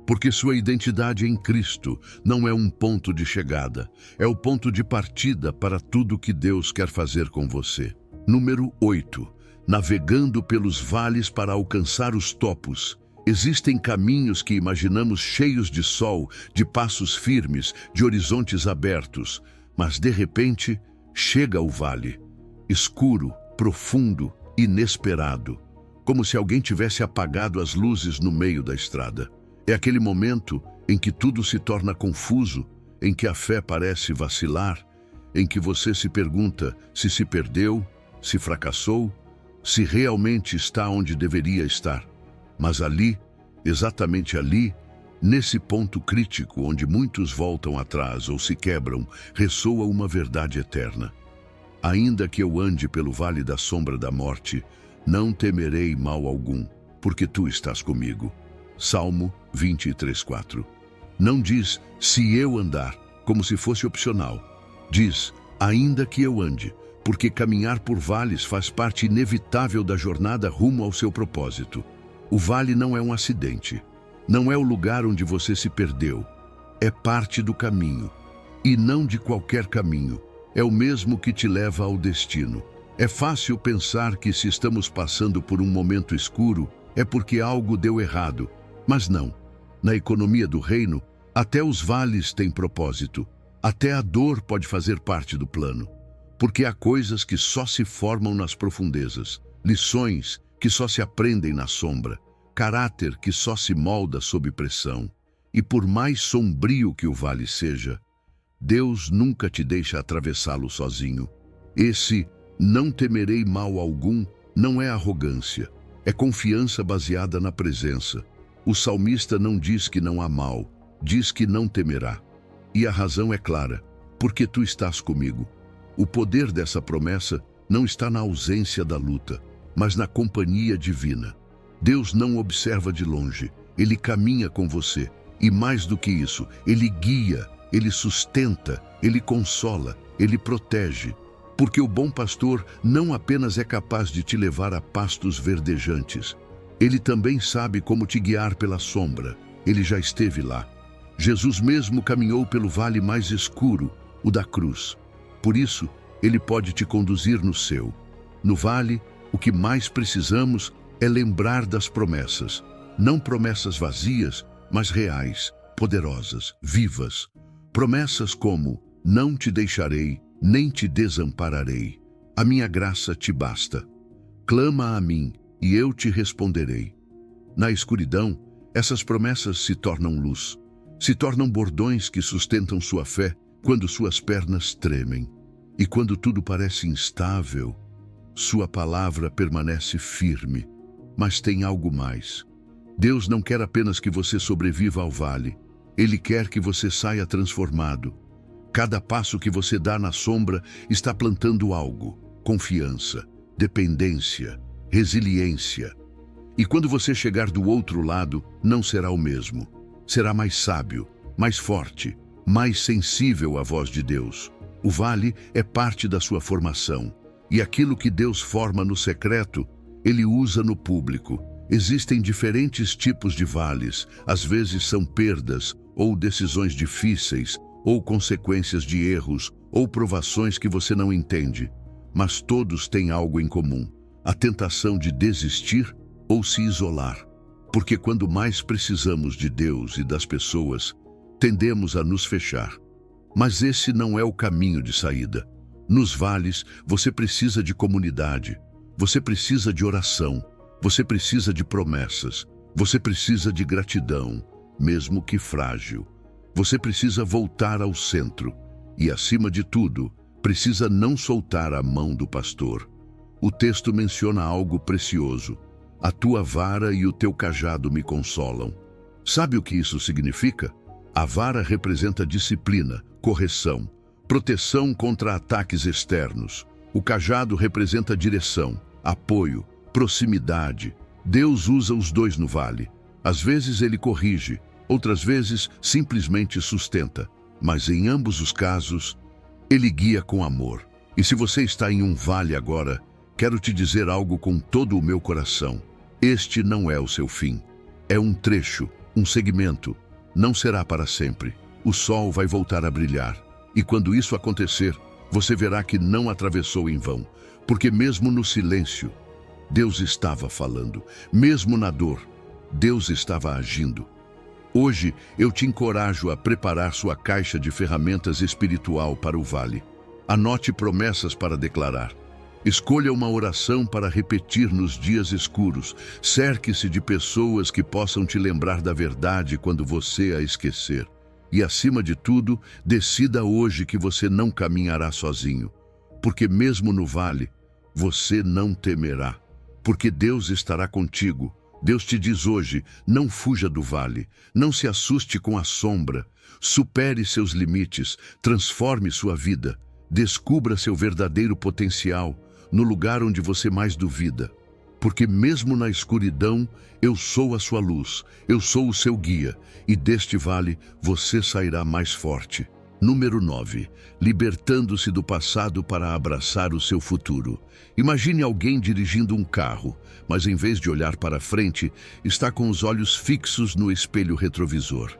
Porque sua identidade em Cristo não é um ponto de chegada, é o ponto de partida para tudo que Deus quer fazer com você. Número 8. Navegando pelos vales para alcançar os topos. Existem caminhos que imaginamos cheios de sol, de passos firmes, de horizontes abertos, mas de repente chega o vale, escuro, profundo, inesperado, como se alguém tivesse apagado as luzes no meio da estrada. É aquele momento em que tudo se torna confuso, em que a fé parece vacilar, em que você se pergunta se perdeu, se fracassou, se realmente está onde deveria estar. Mas ali, exatamente ali, nesse ponto crítico onde muitos voltam atrás ou se quebram, ressoa uma verdade eterna. Ainda que eu ande pelo vale da sombra da morte, não temerei mal algum, porque tu estás comigo. Salmo 23:4. Não diz se eu andar, como se fosse opcional. Diz, ainda que eu ande, porque caminhar por vales faz parte inevitável da jornada rumo ao seu propósito. O vale não é um acidente, não é o lugar onde você se perdeu, é parte do caminho. E não de qualquer caminho, é o mesmo que te leva ao destino. É fácil pensar que se estamos passando por um momento escuro, é porque algo deu errado. Mas não. Na economia do reino, até os vales têm propósito. Até a dor pode fazer parte do plano. Porque há coisas que só se formam nas profundezas, lições que só se aprendem na sombra, caráter que só se molda sob pressão. E por mais sombrio que o vale seja, Deus nunca te deixa atravessá-lo sozinho. Esse não temerei mal algum não é arrogância, é confiança baseada na presença. O salmista não diz que não há mal, diz que não temerá. E a razão é clara: porque tu estás comigo. O poder dessa promessa não está na ausência da luta, mas na companhia divina. Deus não observa de longe, Ele caminha com você. E mais do que isso, Ele guia, Ele sustenta, Ele consola, Ele protege. Porque o bom pastor não apenas é capaz de te levar a pastos verdejantes, Ele também sabe como te guiar pela sombra. Ele já esteve lá. Jesus mesmo caminhou pelo vale mais escuro, o da cruz. Por isso, Ele pode te conduzir no seu. No vale, o que mais precisamos é lembrar das promessas. Não promessas vazias, mas reais, poderosas, vivas. Promessas como: não te deixarei, nem te desampararei. A minha graça te basta. Clama a mim, e eu te responderei. Na escuridão, essas promessas se tornam luz. Se tornam bordões que sustentam sua fé quando suas pernas tremem. E quando tudo parece instável, Sua palavra permanece firme, mas tem algo mais. Deus não quer apenas que você sobreviva ao vale. Ele quer que você saia transformado. Cada passo que você dá na sombra está plantando algo: confiança, dependência, resiliência. E quando você chegar do outro lado, não será o mesmo. Será mais sábio, mais forte, mais sensível à voz de Deus. O vale é parte da sua formação. E aquilo que Deus forma no secreto, Ele usa no público. Existem diferentes tipos de vales. Às vezes são perdas, ou decisões difíceis, ou consequências de erros, ou provações que você não entende. Mas todos têm algo em comum: a tentação de desistir ou se isolar. Porque quando mais precisamos de Deus e das pessoas, tendemos a nos fechar. Mas esse não é o caminho de saída. Nos vales, você precisa de comunidade, você precisa de oração, você precisa de promessas, você precisa de gratidão, mesmo que frágil. Você precisa voltar ao centro e, acima de tudo, precisa não soltar a mão do pastor. O texto menciona algo precioso: a tua vara e o teu cajado me consolam. Sabe o que isso significa? A vara representa disciplina, correção, proteção contra ataques externos. O cajado representa direção, apoio, proximidade. Deus usa os dois no vale. Às vezes ele corrige, outras vezes simplesmente sustenta. Mas em ambos os casos, ele guia com amor. E se você está em um vale agora, quero te dizer algo com todo o meu coração. Este não é o seu fim. É um trecho, um segmento. Não será para sempre. O sol vai voltar a brilhar. E quando isso acontecer, você verá que não atravessou em vão. Porque mesmo no silêncio, Deus estava falando. Mesmo na dor, Deus estava agindo. Hoje, eu te encorajo a preparar sua caixa de ferramentas espiritual para o vale. Anote promessas para declarar. Escolha uma oração para repetir nos dias escuros. Cerque-se de pessoas que possam te lembrar da verdade quando você a esquecer. E, acima de tudo, decida hoje que você não caminhará sozinho. Porque mesmo no vale, você não temerá. Porque Deus estará contigo. Deus te diz hoje: não fuja do vale, não se assuste com a sombra. Supere seus limites, transforme sua vida. Descubra seu verdadeiro potencial no lugar onde você mais duvida. Porque mesmo na escuridão, eu sou a sua luz, eu sou o seu guia, e deste vale você sairá mais forte. Número 9. Libertando-se do passado para abraçar o seu futuro. Imagine alguém dirigindo um carro, mas em vez de olhar para frente, está com os olhos fixos no espelho retrovisor.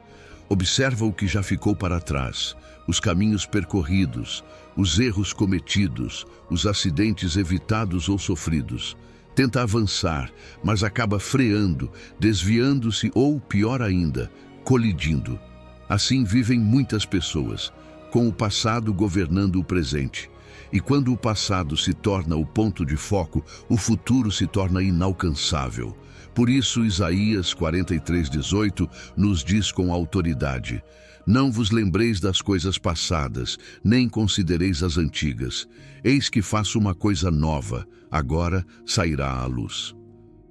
Observa o que já ficou para trás, os caminhos percorridos, os erros cometidos, os acidentes evitados ou sofridos. Tenta avançar, mas acaba freando, desviando-se ou, pior ainda, colidindo. Assim vivem muitas pessoas, com o passado governando o presente. E quando o passado se torna o ponto de foco, o futuro se torna inalcançável. Por isso, Isaías 43:18 nos diz com autoridade: não vos lembreis das coisas passadas, nem considereis as antigas. Eis que faço uma coisa nova, agora sairá à luz.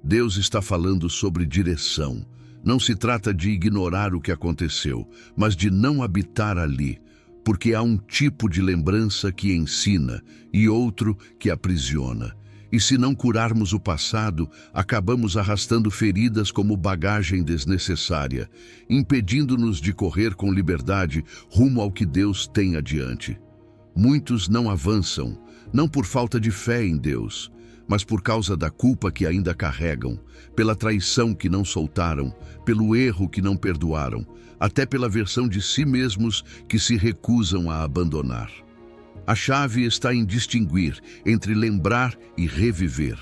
Deus está falando sobre direção. Não se trata de ignorar o que aconteceu, mas de não habitar ali, porque há um tipo de lembrança que ensina e outro que aprisiona. E se não curarmos o passado, acabamos arrastando feridas como bagagem desnecessária, impedindo-nos de correr com liberdade rumo ao que Deus tem adiante. Muitos não avançam, não por falta de fé em Deus, mas por causa da culpa que ainda carregam, pela traição que não soltaram, pelo erro que não perdoaram, até pela versão de si mesmos que se recusam a abandonar. A chave está em distinguir entre lembrar e reviver.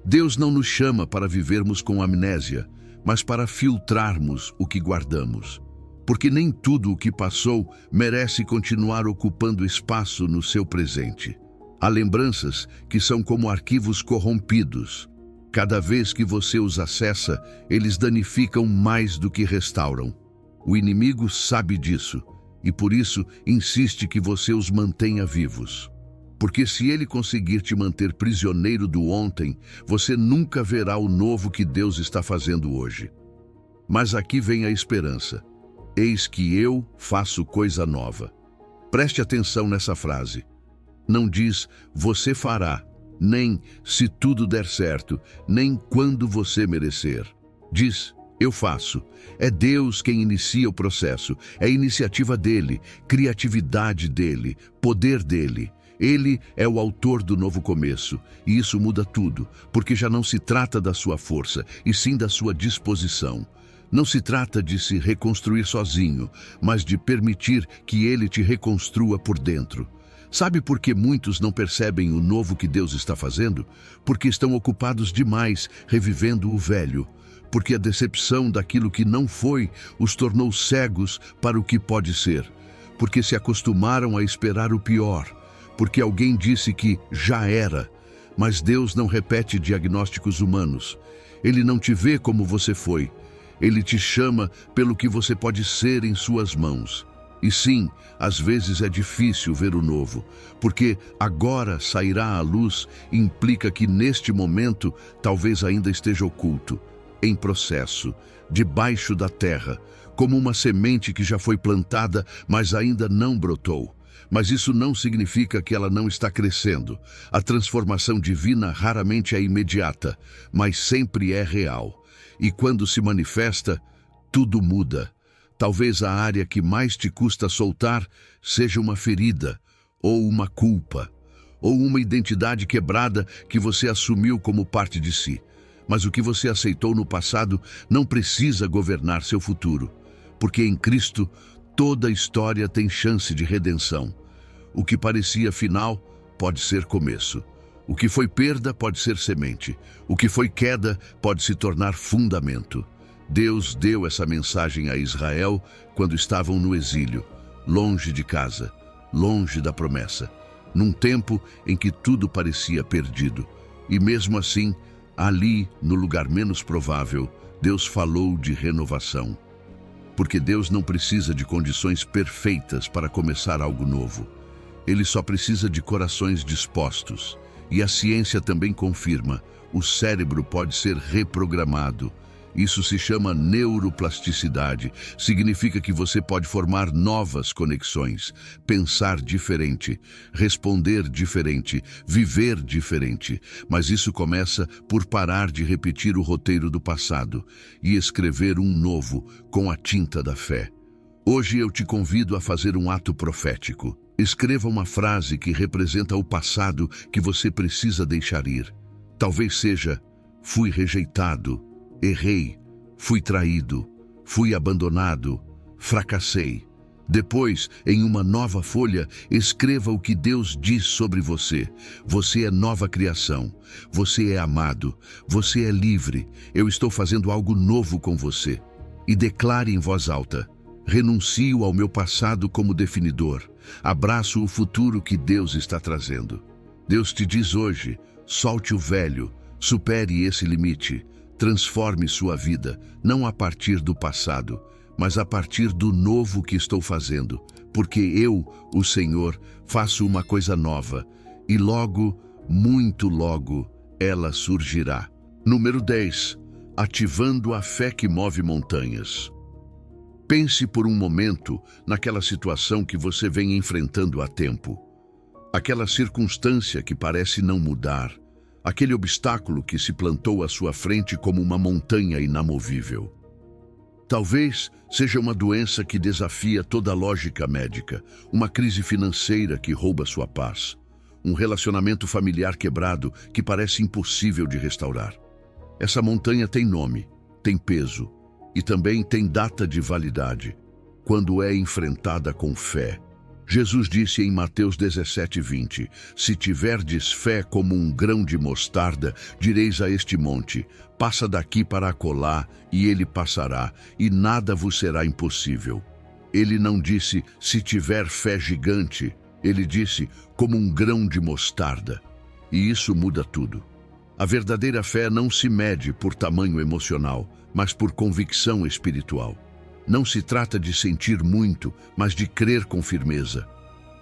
Deus não nos chama para vivermos com amnésia, mas para filtrarmos o que guardamos. Porque nem tudo o que passou merece continuar ocupando espaço no seu presente. Há lembranças que são como arquivos corrompidos. Cada vez que você os acessa, eles danificam mais do que restauram. O inimigo sabe disso e por isso insiste que você os mantenha vivos. Porque se ele conseguir te manter prisioneiro do ontem, você nunca verá o novo que Deus está fazendo hoje. Mas aqui vem a esperança. Eis que eu faço coisa nova. Preste atenção nessa frase. Não diz, você fará, nem se tudo der certo, nem quando você merecer. Diz, eu faço. É Deus quem inicia o processo. É iniciativa dele, criatividade dele, poder dele. Ele é o autor do novo começo, e isso muda tudo, porque já não se trata da sua força, e sim da sua disposição. Não se trata de se reconstruir sozinho, mas de permitir que ele te reconstrua por dentro. Sabe por que muitos não percebem o novo que Deus está fazendo? Porque estão ocupados demais revivendo o velho. Porque a decepção daquilo que não foi os tornou cegos para o que pode ser. Porque se acostumaram a esperar o pior. Porque alguém disse que já era. Mas Deus não repete diagnósticos humanos. Ele não te vê como você foi. Ele te chama pelo que você pode ser em suas mãos. E sim, às vezes é difícil ver o novo, porque agora sairá à luz implica que neste momento talvez ainda esteja oculto, em processo, debaixo da terra, como uma semente que já foi plantada, mas ainda não brotou. Mas isso não significa que ela não está crescendo. A transformação divina raramente é imediata, mas sempre é real. E quando se manifesta, tudo muda. Talvez a área que mais te custa soltar seja uma ferida, ou uma culpa, ou uma identidade quebrada que você assumiu como parte de si. Mas o que você aceitou no passado não precisa governar seu futuro, porque em Cristo toda história tem chance de redenção. O que parecia final pode ser começo. O que foi perda pode ser semente. O que foi queda pode se tornar fundamento. Deus deu essa mensagem a Israel quando estavam no exílio, longe de casa, longe da promessa, num tempo em que tudo parecia perdido. E mesmo assim, ali, no lugar menos provável, Deus falou de renovação. Porque Deus não precisa de condições perfeitas para começar algo novo. Ele só precisa de corações dispostos. E a ciência também confirma, o cérebro pode ser reprogramado. Isso se chama neuroplasticidade. Significa que você pode formar novas conexões, pensar diferente, responder diferente, viver diferente. Mas isso começa por parar de repetir o roteiro do passado e escrever um novo com a tinta da fé. Hoje eu te convido a fazer um ato profético. Escreva uma frase que representa o passado que você precisa deixar ir. Talvez seja, fui rejeitado, errei, fui traído, fui abandonado, fracassei. Depois, em uma nova folha, escreva o que Deus diz sobre você. Você é nova criação, você é amado, você é livre. Eu estou fazendo algo novo com você. E declare em voz alta, renuncio ao meu passado como definidor. Abraço o futuro que Deus está trazendo. Deus te diz hoje, solte o velho, supere esse limite, transforme sua vida, não a partir do passado, mas a partir do novo que estou fazendo, porque eu, o Senhor, faço uma coisa nova, e logo, muito logo, ela surgirá. Número 10. Ativando a fé que move montanhas. Pense por um momento naquela situação que você vem enfrentando há tempo. Aquela circunstância que parece não mudar. Aquele obstáculo que se plantou à sua frente como uma montanha inamovível. Talvez seja uma doença que desafia toda a lógica médica, uma crise financeira que rouba sua paz, um relacionamento familiar quebrado que parece impossível de restaurar. Essa montanha tem nome, tem peso, e também tem data de validade, quando é enfrentada com fé. Jesus disse em Mateus 17:20, se tiverdes fé como um grão de mostarda, direis a este monte, passa daqui para acolá, e ele passará, e nada vos será impossível. Ele não disse, se tiver fé gigante, ele disse, como um grão de mostarda. E isso muda tudo. A verdadeira fé não se mede por tamanho emocional, mas por convicção espiritual. Não se trata de sentir muito, mas de crer com firmeza.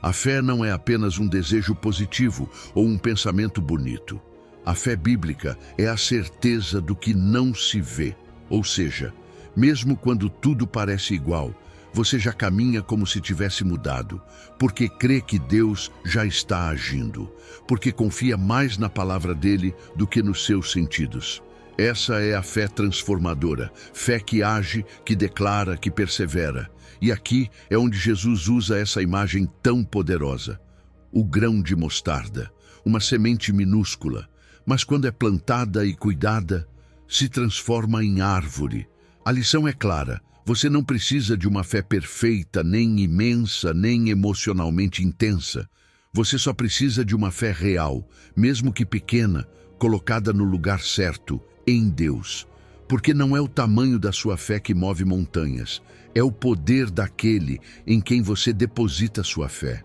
A fé não é apenas um desejo positivo ou um pensamento bonito. A fé bíblica é a certeza do que não se vê, ou seja, mesmo quando tudo parece igual, você já caminha como se tivesse mudado, porque crê que Deus já está agindo, porque confia mais na palavra dele do que nos seus sentidos. Essa é a fé transformadora, fé que age, que declara, que persevera. E aqui é onde Jesus usa essa imagem tão poderosa. O grão de mostarda, uma semente minúscula, mas quando é plantada e cuidada, se transforma em árvore. A lição é clara. Você não precisa de uma fé perfeita, nem imensa, nem emocionalmente intensa. Você só precisa de uma fé real, mesmo que pequena, colocada no lugar certo, em Deus. Porque não é o tamanho da sua fé que move montanhas, é o poder daquele em quem você deposita sua fé.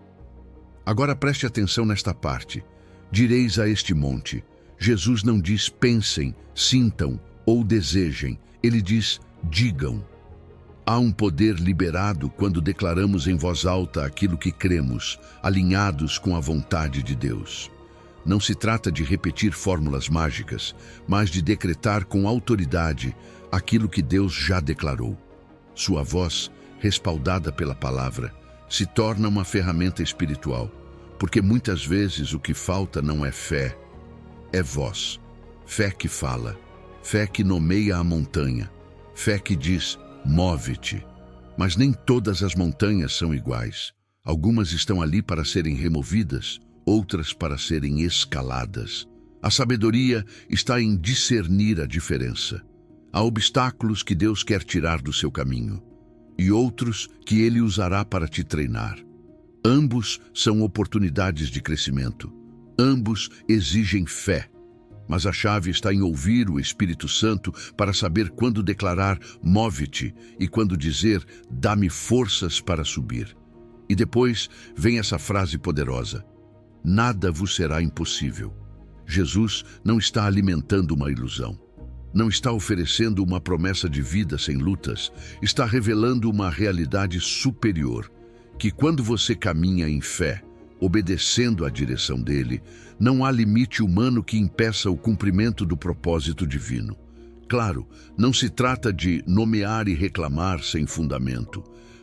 Agora preste atenção nesta parte. Direis a este monte. Jesus não diz pensem, sintam ou desejem. Ele diz digam. Há um poder liberado quando declaramos em voz alta aquilo que cremos, alinhados com a vontade de Deus. Não se trata de repetir fórmulas mágicas, mas de decretar com autoridade aquilo que Deus já declarou. Sua voz, respaldada pela palavra, se torna uma ferramenta espiritual, porque muitas vezes o que falta não é fé, é voz. Fé que fala, fé que nomeia a montanha, fé que diz move-te. Mas nem todas as montanhas são iguais. Algumas estão ali para serem removidas, outras para serem escaladas. A sabedoria está em discernir a diferença. Há obstáculos que Deus quer tirar do seu caminho e outros que Ele usará para te treinar. Ambos são oportunidades de crescimento. Ambos exigem fé. Mas a chave está em ouvir o Espírito Santo para saber quando declarar move-te e quando dizer dá-me forças para subir. E depois vem essa frase poderosa: nada vos será impossível. Jesus não está alimentando uma ilusão. Não está oferecendo uma promessa de vida sem lutas. Está revelando uma realidade superior, que quando você caminha em fé, obedecendo à direção dele, não há limite humano que impeça o cumprimento do propósito divino. Claro, não se trata de nomear e reclamar sem fundamento.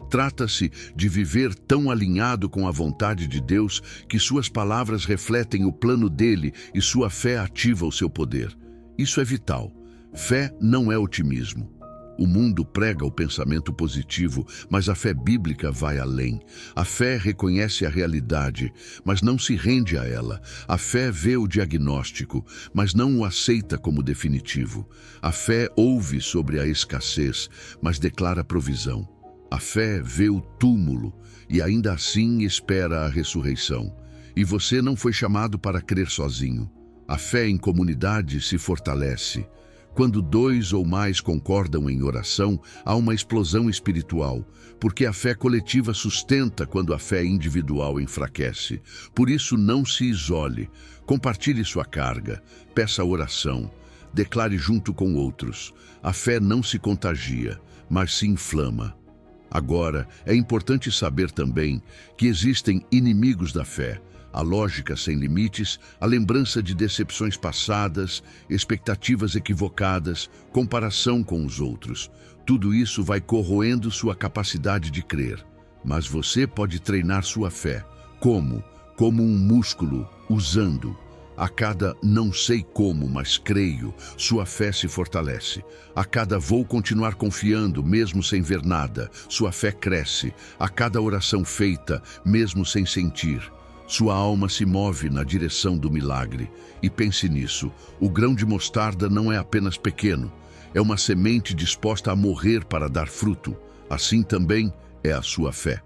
Trata-se de viver tão alinhado com a vontade de Deus que suas palavras refletem o plano dele e sua fé ativa o seu poder. Isso é vital. Fé não é otimismo. O mundo prega o pensamento positivo, mas a fé bíblica vai além. A fé reconhece a realidade, mas não se rende a ela. A fé vê o diagnóstico, mas não o aceita como definitivo. A fé ouve sobre a escassez, mas declara provisão. A fé vê o túmulo e ainda assim espera a ressurreição. E você não foi chamado para crer sozinho. A fé em comunidade se fortalece. Quando dois ou mais concordam em oração, há uma explosão espiritual, porque a fé coletiva sustenta quando a fé individual enfraquece. Por isso, não se isole. Compartilhe sua carga, peça oração, declare junto com outros. A fé não se contagia, mas se inflama. Agora, é importante saber também que existem inimigos da fé. A lógica sem limites, a lembrança de decepções passadas, expectativas equivocadas, comparação com os outros. Tudo isso vai corroendo sua capacidade de crer. Mas você pode treinar sua fé. Como? Como um músculo, usando. A cada não sei como, mas creio, sua fé se fortalece. A cada vou continuar confiando, mesmo sem ver nada, sua fé cresce. A cada oração feita, mesmo sem sentir, sua alma se move na direção do milagre. E pense nisso, o grão de mostarda não é apenas pequeno, é uma semente disposta a morrer para dar fruto. Assim também é a sua fé.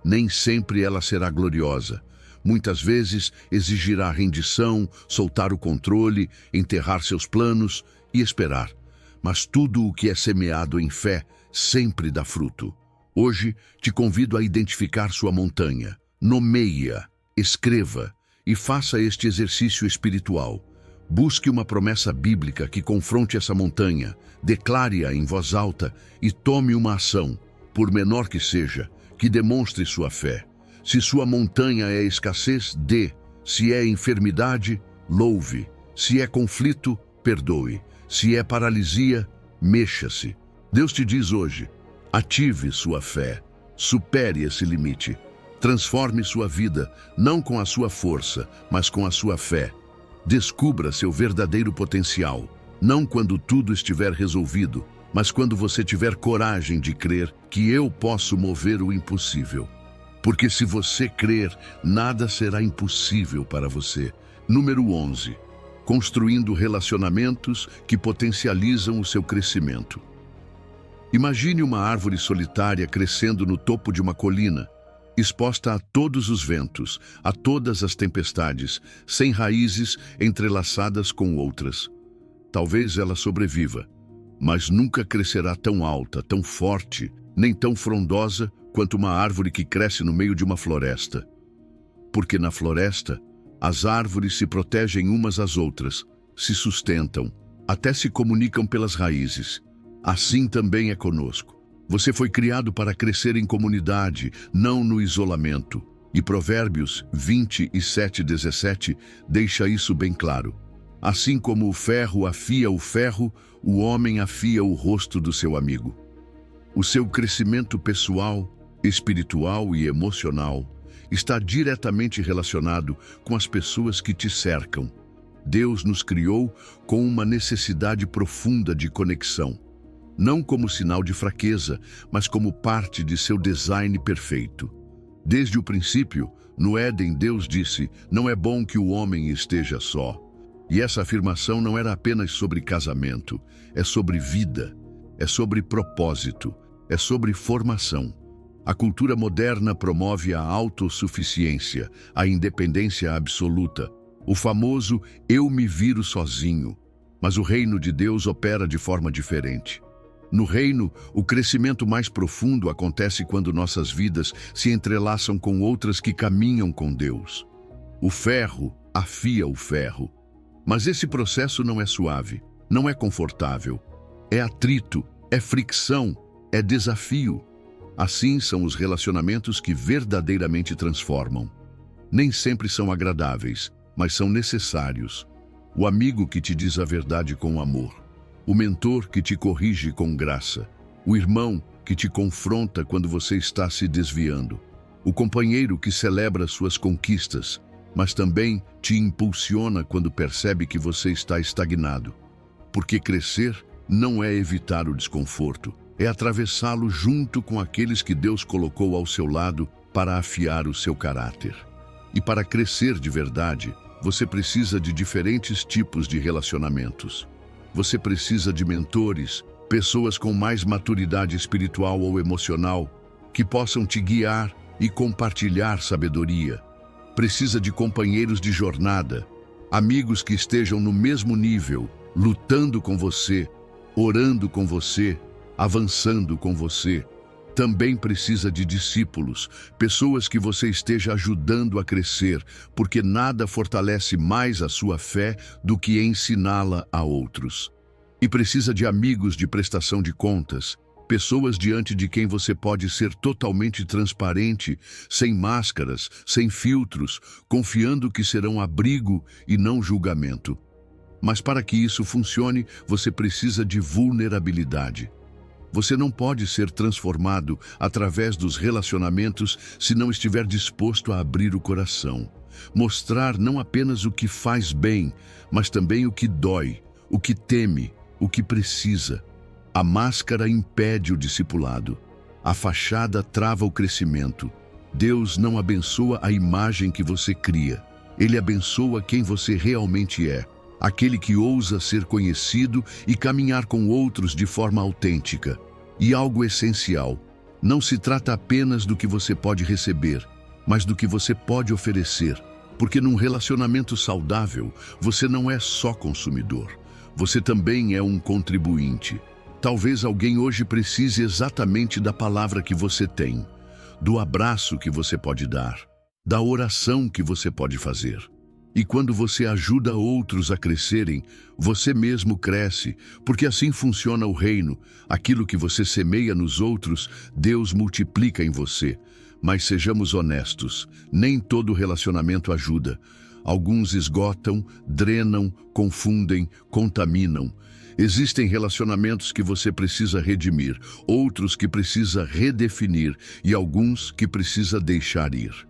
Nem sempre ela será gloriosa. Muitas vezes exigirá rendição, soltar o controle, enterrar seus planos e esperar. Mas tudo o que é semeado em fé sempre dá fruto. Hoje te convido a identificar sua montanha. Nomeie-a. Escreva e faça este exercício espiritual. Busque uma promessa bíblica que confronte essa montanha, declare-a em voz alta e tome uma ação, por menor que seja, que demonstre sua fé. Se sua montanha é escassez, dê. Se é enfermidade, louve. Se é conflito, perdoe. Se é paralisia, mexa-se. Deus te diz hoje, ative sua fé, supere esse limite. Transforme sua vida, não com a sua força, mas com a sua fé. Descubra seu verdadeiro potencial, não quando tudo estiver resolvido, mas quando você tiver coragem de crer que eu posso mover o impossível. Porque se você crer, nada será impossível para você. Número 11. Construindo relacionamentos que potencializam o seu crescimento. Imagine uma árvore solitária crescendo no topo de uma colina, exposta a todos os ventos, a todas as tempestades, sem raízes entrelaçadas com outras. Talvez ela sobreviva, mas nunca crescerá tão alta, tão forte, nem tão frondosa quanto uma árvore que cresce no meio de uma floresta. Porque na floresta, as árvores se protegem umas às outras, se sustentam, até se comunicam pelas raízes. Assim também é conosco. Você foi criado para crescer em comunidade, não no isolamento. E Provérbios 27:17 deixa isso bem claro. Assim como o ferro afia o ferro, o homem afia o rosto do seu amigo. O seu crescimento pessoal, espiritual e emocional está diretamente relacionado com as pessoas que te cercam. Deus nos criou com uma necessidade profunda de conexão, não como sinal de fraqueza, mas como parte de seu design perfeito. Desde o princípio, no Éden, Deus disse: "Não é bom que o homem esteja só." E essa afirmação não era apenas sobre casamento, é sobre vida, é sobre propósito, é sobre formação. A cultura moderna promove a autossuficiência, a independência absoluta, o famoso "eu me viro sozinho", mas o reino de Deus opera de forma diferente. No reino, o crescimento mais profundo acontece quando nossas vidas se entrelaçam com outras que caminham com Deus. O ferro afia o ferro, mas esse processo não é suave, não é confortável. É atrito, é fricção, é desafio. Assim são os relacionamentos que verdadeiramente transformam. Nem sempre são agradáveis, mas são necessários. O amigo que te diz a verdade com amor. O mentor que te corrige com graça. O irmão que te confronta quando você está se desviando. O companheiro que celebra suas conquistas, mas também te impulsiona quando percebe que você está estagnado. Porque crescer não é evitar o desconforto, é atravessá-lo junto com aqueles que Deus colocou ao seu lado para afiar o seu caráter. E para crescer de verdade, você precisa de diferentes tipos de relacionamentos. Você precisa de mentores, pessoas com mais maturidade espiritual ou emocional, que possam te guiar e compartilhar sabedoria. Precisa de companheiros de jornada, amigos que estejam no mesmo nível, lutando com você, orando com você, avançando com você. Também precisa de discípulos, pessoas que você esteja ajudando a crescer, porque nada fortalece mais a sua fé do que ensiná-la a outros. E precisa de amigos de prestação de contas, pessoas diante de quem você pode ser totalmente transparente, sem máscaras, sem filtros, confiando que serão abrigo e não julgamento. Mas para que isso funcione, você precisa de vulnerabilidade. Você não pode ser transformado através dos relacionamentos se não estiver disposto a abrir o coração. Mostrar não apenas o que faz bem, mas também o que dói, o que teme, o que precisa. A máscara impede o discipulado. A fachada trava o crescimento. Deus não abençoa a imagem que você cria. Ele abençoa quem você realmente é. Aquele que ousa ser conhecido e caminhar com outros de forma autêntica. E algo essencial, não se trata apenas do que você pode receber, mas do que você pode oferecer. Porque num relacionamento saudável, você não é só consumidor, você também é um contribuinte. Talvez alguém hoje precise exatamente da palavra que você tem, do abraço que você pode dar, da oração que você pode fazer. E quando você ajuda outros a crescerem, você mesmo cresce, porque assim funciona o reino. Aquilo que você semeia nos outros, Deus multiplica em você. Mas sejamos honestos, nem todo relacionamento ajuda. Alguns esgotam, drenam, confundem, contaminam. Existem relacionamentos que você precisa redimir, outros que precisa redefinir e alguns que precisa deixar ir.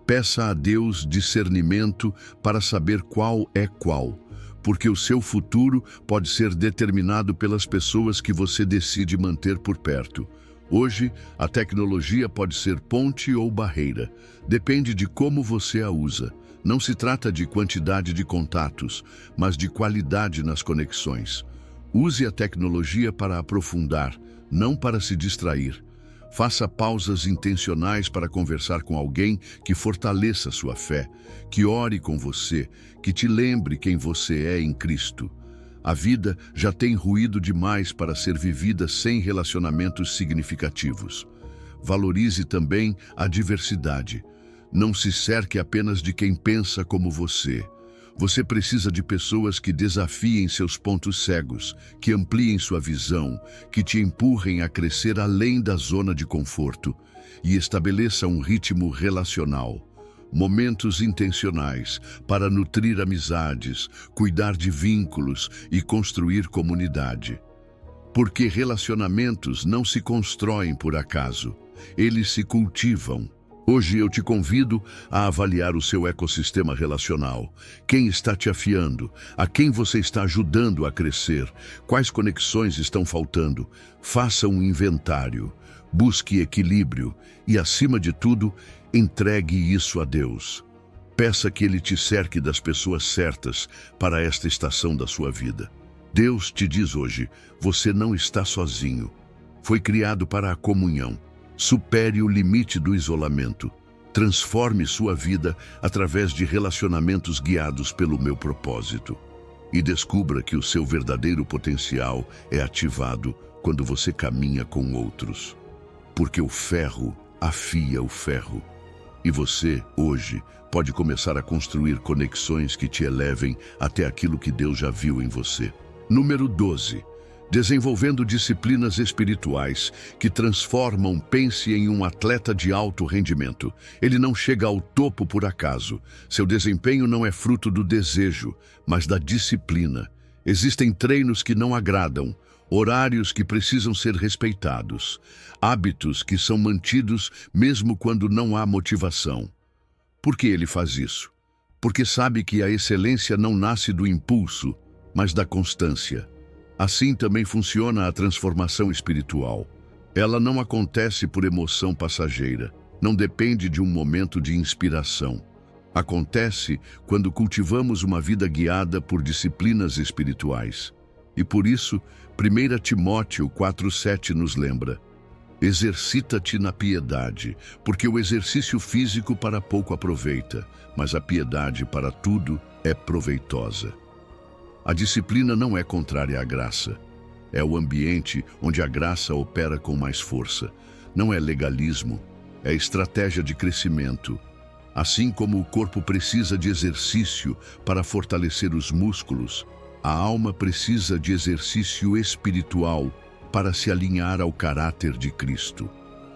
Peça a Deus discernimento para saber qual é qual, porque o seu futuro pode ser determinado pelas pessoas que você decide manter por perto. Hoje, a tecnologia pode ser ponte ou barreira. Depende de como você a usa. Não se trata de quantidade de contatos, mas de qualidade nas conexões. Use a tecnologia para aprofundar, não para se distrair. Faça pausas intencionais para conversar com alguém que fortaleça sua fé, que ore com você, que te lembre quem você é em Cristo. A vida já tem ruído demais para ser vivida sem relacionamentos significativos. Valorize também a diversidade. Não se cerque apenas de quem pensa como você. Você precisa de pessoas que desafiem seus pontos cegos, que ampliem sua visão, que te empurrem a crescer além da zona de conforto e estabeleça um ritmo relacional. Momentos intencionais para nutrir amizades, cuidar de vínculos e construir comunidade. Porque relacionamentos não se constroem por acaso, eles se cultivam. Hoje eu te convido a avaliar o seu ecossistema relacional. Quem está te afiando? A quem você está ajudando a crescer? Quais conexões estão faltando? Faça um inventário. Busque equilíbrio e, acima de tudo, entregue isso a Deus. Peça que Ele te cerque das pessoas certas para esta estação da sua vida. Deus te diz hoje, você não está sozinho. Foi criado para a comunhão. Supere o limite do isolamento. Transforme sua vida através de relacionamentos guiados pelo meu propósito. E descubra que o seu verdadeiro potencial é ativado quando você caminha com outros. Porque o ferro afia o ferro. E você, hoje, pode começar a construir conexões que te elevem até aquilo que Deus já viu em você. Número 12. Desenvolvendo disciplinas espirituais que transformam Pense em um atleta de alto rendimento. Ele não chega ao topo por acaso. Seu desempenho não é fruto do desejo, mas da disciplina. Existem treinos que não agradam, horários que precisam ser respeitados, hábitos que são mantidos mesmo quando não há motivação. Por que ele faz isso? Porque sabe que a excelência não nasce do impulso, mas da constância. Assim também funciona a transformação espiritual. Ela não acontece por emoção passageira, não depende de um momento de inspiração. Acontece quando cultivamos uma vida guiada por disciplinas espirituais. E por isso, 1 Timóteo 4,7 nos lembra: exercita-te na piedade, porque o exercício físico para pouco aproveita, mas a piedade para tudo é proveitosa. A disciplina não é contrária à graça. É o ambiente onde a graça opera com mais força. Não é legalismo, é estratégia de crescimento. Assim como o corpo precisa de exercício para fortalecer os músculos, a alma precisa de exercício espiritual para se alinhar ao caráter de Cristo.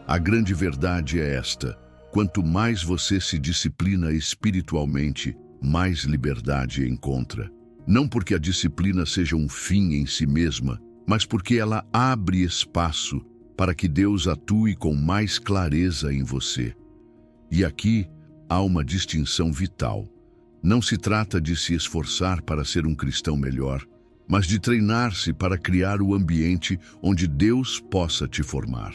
A grande verdade é esta: quanto mais você se disciplina espiritualmente, mais liberdade encontra. Não porque a disciplina seja um fim em si mesma, mas porque ela abre espaço para que Deus atue com mais clareza em você. E aqui há uma distinção vital. Não se trata de se esforçar para ser um cristão melhor, mas de treinar-se para criar o ambiente onde Deus possa te formar.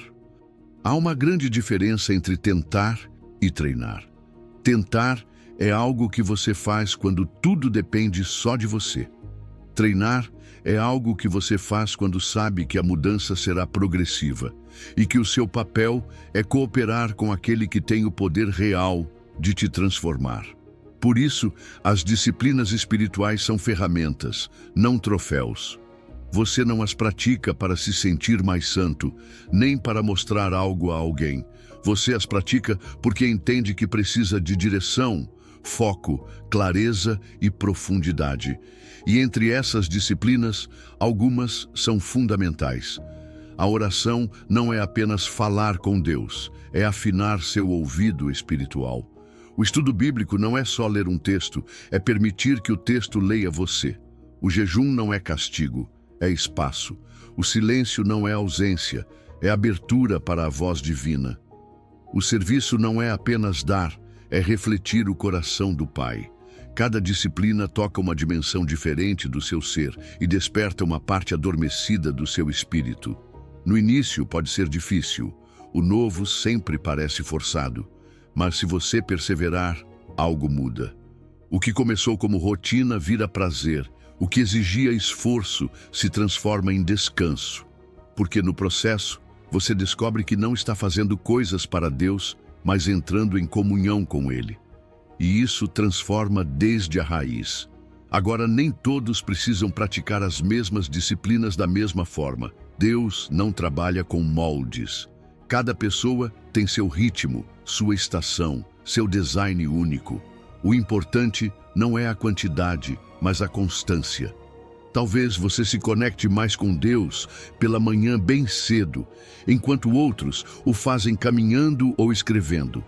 Há uma grande diferença entre tentar e treinar. Tentar é algo que você faz quando tudo depende só de você. Treinar é algo que você faz quando sabe que a mudança será progressiva e que o seu papel é cooperar com aquele que tem o poder real de te transformar. Por isso, as disciplinas espirituais são ferramentas, não troféus. Você não as pratica para se sentir mais santo, nem para mostrar algo a alguém. Você as pratica porque entende que precisa de direção, foco, clareza e profundidade. E entre essas disciplinas, algumas são fundamentais. A oração não é apenas falar com Deus, é afinar seu ouvido espiritual. O estudo bíblico não é só ler um texto, é permitir que o texto leia você. O jejum não é castigo, é espaço. O silêncio não é ausência, é abertura para a voz divina. O serviço não é apenas dar, é refletir o coração do Pai. Cada disciplina toca uma dimensão diferente do seu ser e desperta uma parte adormecida do seu espírito. No início pode ser difícil, o novo sempre parece forçado, mas se você perseverar, algo muda. O que começou como rotina vira prazer, o que exigia esforço se transforma em descanso, porque no processo você descobre que não está fazendo coisas para Deus, mas entrando em comunhão com Ele. E isso transforma desde a raiz. Agora, nem todos precisam praticar as mesmas disciplinas da mesma forma. Deus não trabalha com moldes. Cada pessoa tem seu ritmo, sua estação, seu design único. O importante não é a quantidade, mas a constância. Talvez você se conecte mais com Deus pela manhã bem cedo, enquanto outros o fazem caminhando ou escrevendo.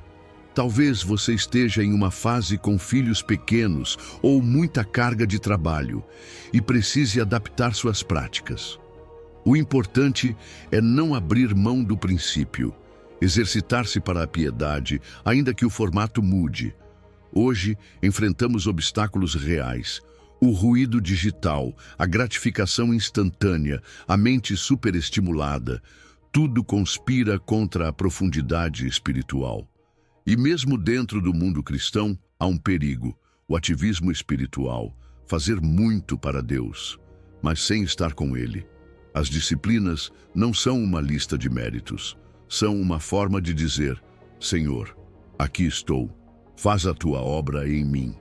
Talvez você esteja em uma fase com filhos pequenos ou muita carga de trabalho e precise adaptar suas práticas. O importante é não abrir mão do princípio, exercitar-se para a piedade, ainda que o formato mude. Hoje, enfrentamos obstáculos reais. O ruído digital, a gratificação instantânea, a mente superestimulada, tudo conspira contra a profundidade espiritual. E mesmo dentro do mundo cristão, há um perigo, o ativismo espiritual, fazer muito para Deus, mas sem estar com Ele. As disciplinas não são uma lista de méritos, são uma forma de dizer: Senhor, aqui estou, faz a tua obra em mim.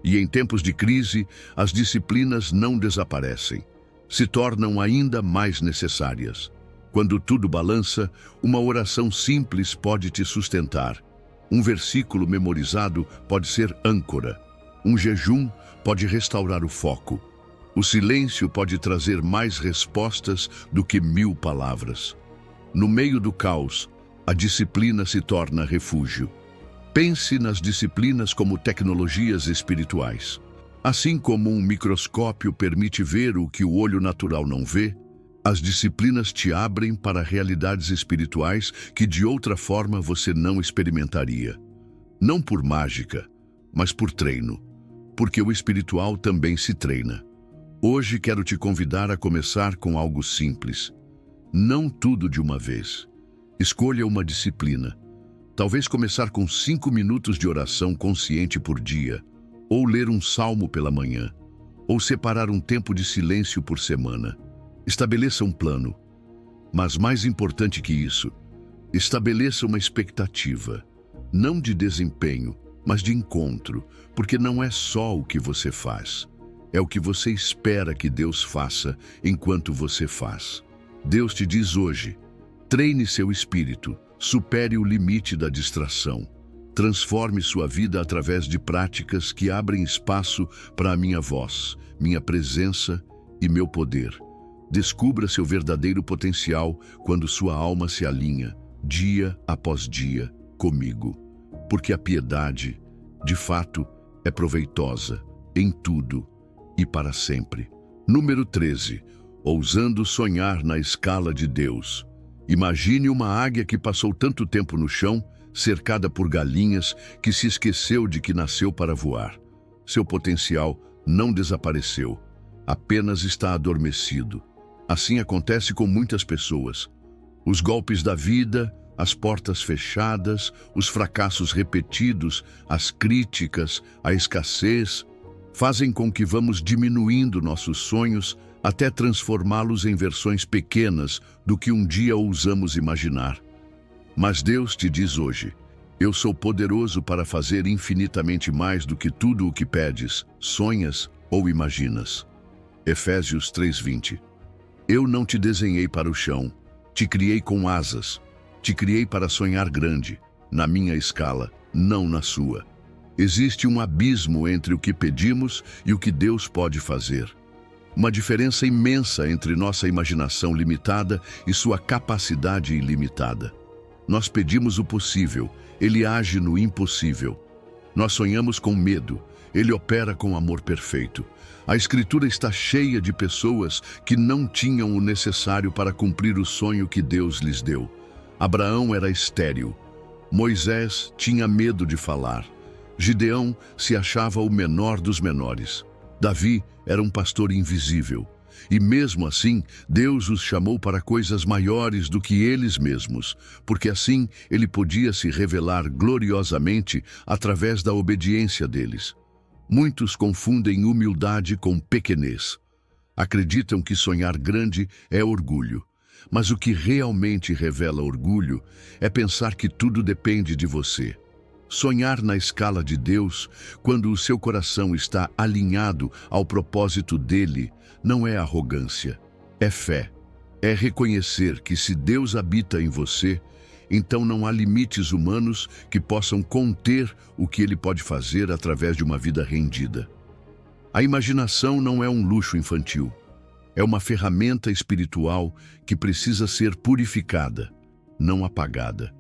E em tempos de crise, as disciplinas não desaparecem, se tornam ainda mais necessárias. Quando tudo balança, uma oração simples pode te sustentar. Um versículo memorizado pode ser âncora. Um jejum pode restaurar o foco. O silêncio pode trazer mais respostas do que 1000 palavras. No meio do caos, a disciplina se torna refúgio. Pense nas disciplinas como tecnologias espirituais. Assim como um microscópio permite ver o que o olho natural não vê, as disciplinas te abrem para realidades espirituais que de outra forma você não experimentaria. Não por mágica, mas por treino, porque o espiritual também se treina. Hoje quero te convidar a começar com algo simples. Não tudo de uma vez. Escolha uma disciplina. Talvez começar com 5 minutos de oração consciente por dia, ou ler um salmo pela manhã, ou separar um tempo de silêncio por semana. Estabeleça um plano. Mas mais importante que isso, estabeleça uma expectativa, não de desempenho, mas de encontro, porque não é só o que você faz, é o que você espera que Deus faça enquanto você faz. Deus te diz hoje: treine seu espírito, supere o limite da distração, transforme sua vida através de práticas que abrem espaço para a minha voz, minha presença e meu poder. Descubra seu verdadeiro potencial quando sua alma se alinha, dia após dia, comigo. Porque a piedade, de fato, é proveitosa em tudo e para sempre. Número 13. Ousando sonhar na escala de Deus. Imagine uma águia que passou tanto tempo no chão, cercada por galinhas, que se esqueceu de que nasceu para voar. Seu potencial não desapareceu, apenas está adormecido. Assim acontece com muitas pessoas. Os golpes da vida, as portas fechadas, os fracassos repetidos, as críticas, a escassez, fazem com que vamos diminuindo nossos sonhos até transformá-los em versões pequenas do que um dia ousamos imaginar. Mas Deus te diz hoje: eu sou poderoso para fazer infinitamente mais do que tudo o que pedes, sonhas ou imaginas. Efésios 3:20. Eu não te desenhei para o chão, te criei com asas, te criei para sonhar grande, na minha escala, não na sua. Existe um abismo entre o que pedimos e o que Deus pode fazer. Uma diferença imensa entre nossa imaginação limitada e sua capacidade ilimitada. Nós pedimos o possível, ele age no impossível. Nós sonhamos com medo, ele opera com amor perfeito. A Escritura está cheia de pessoas que não tinham o necessário para cumprir o sonho que Deus lhes deu. Abraão era estéril. Moisés tinha medo de falar. Gideão se achava o menor dos menores. Davi era um pastor invisível. E mesmo assim, Deus os chamou para coisas maiores do que eles mesmos, porque assim ele podia se revelar gloriosamente através da obediência deles. Muitos confundem humildade com pequenez. Acreditam que sonhar grande é orgulho. Mas o que realmente revela orgulho é pensar que tudo depende de você. Sonhar na escala de Deus, quando o seu coração está alinhado ao propósito dele, não é arrogância, é fé. É reconhecer que se Deus habita em você, então não há limites humanos que possam conter o que ele pode fazer através de uma vida rendida. A imaginação não é um luxo infantil. É uma ferramenta espiritual que precisa ser purificada, não apagada.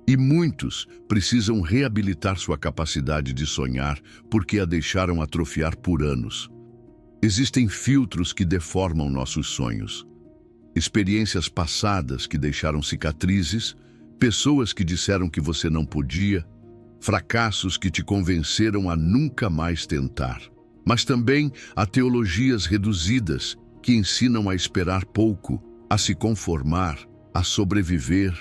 E muitos precisam reabilitar sua capacidade de sonhar porque a deixaram atrofiar por anos. Existem filtros que deformam nossos sonhos. Experiências passadas que deixaram cicatrizes, pessoas que disseram que você não podia, fracassos que te convenceram a nunca mais tentar. Mas também há teologias reduzidas que ensinam a esperar pouco, a se conformar, a sobreviver,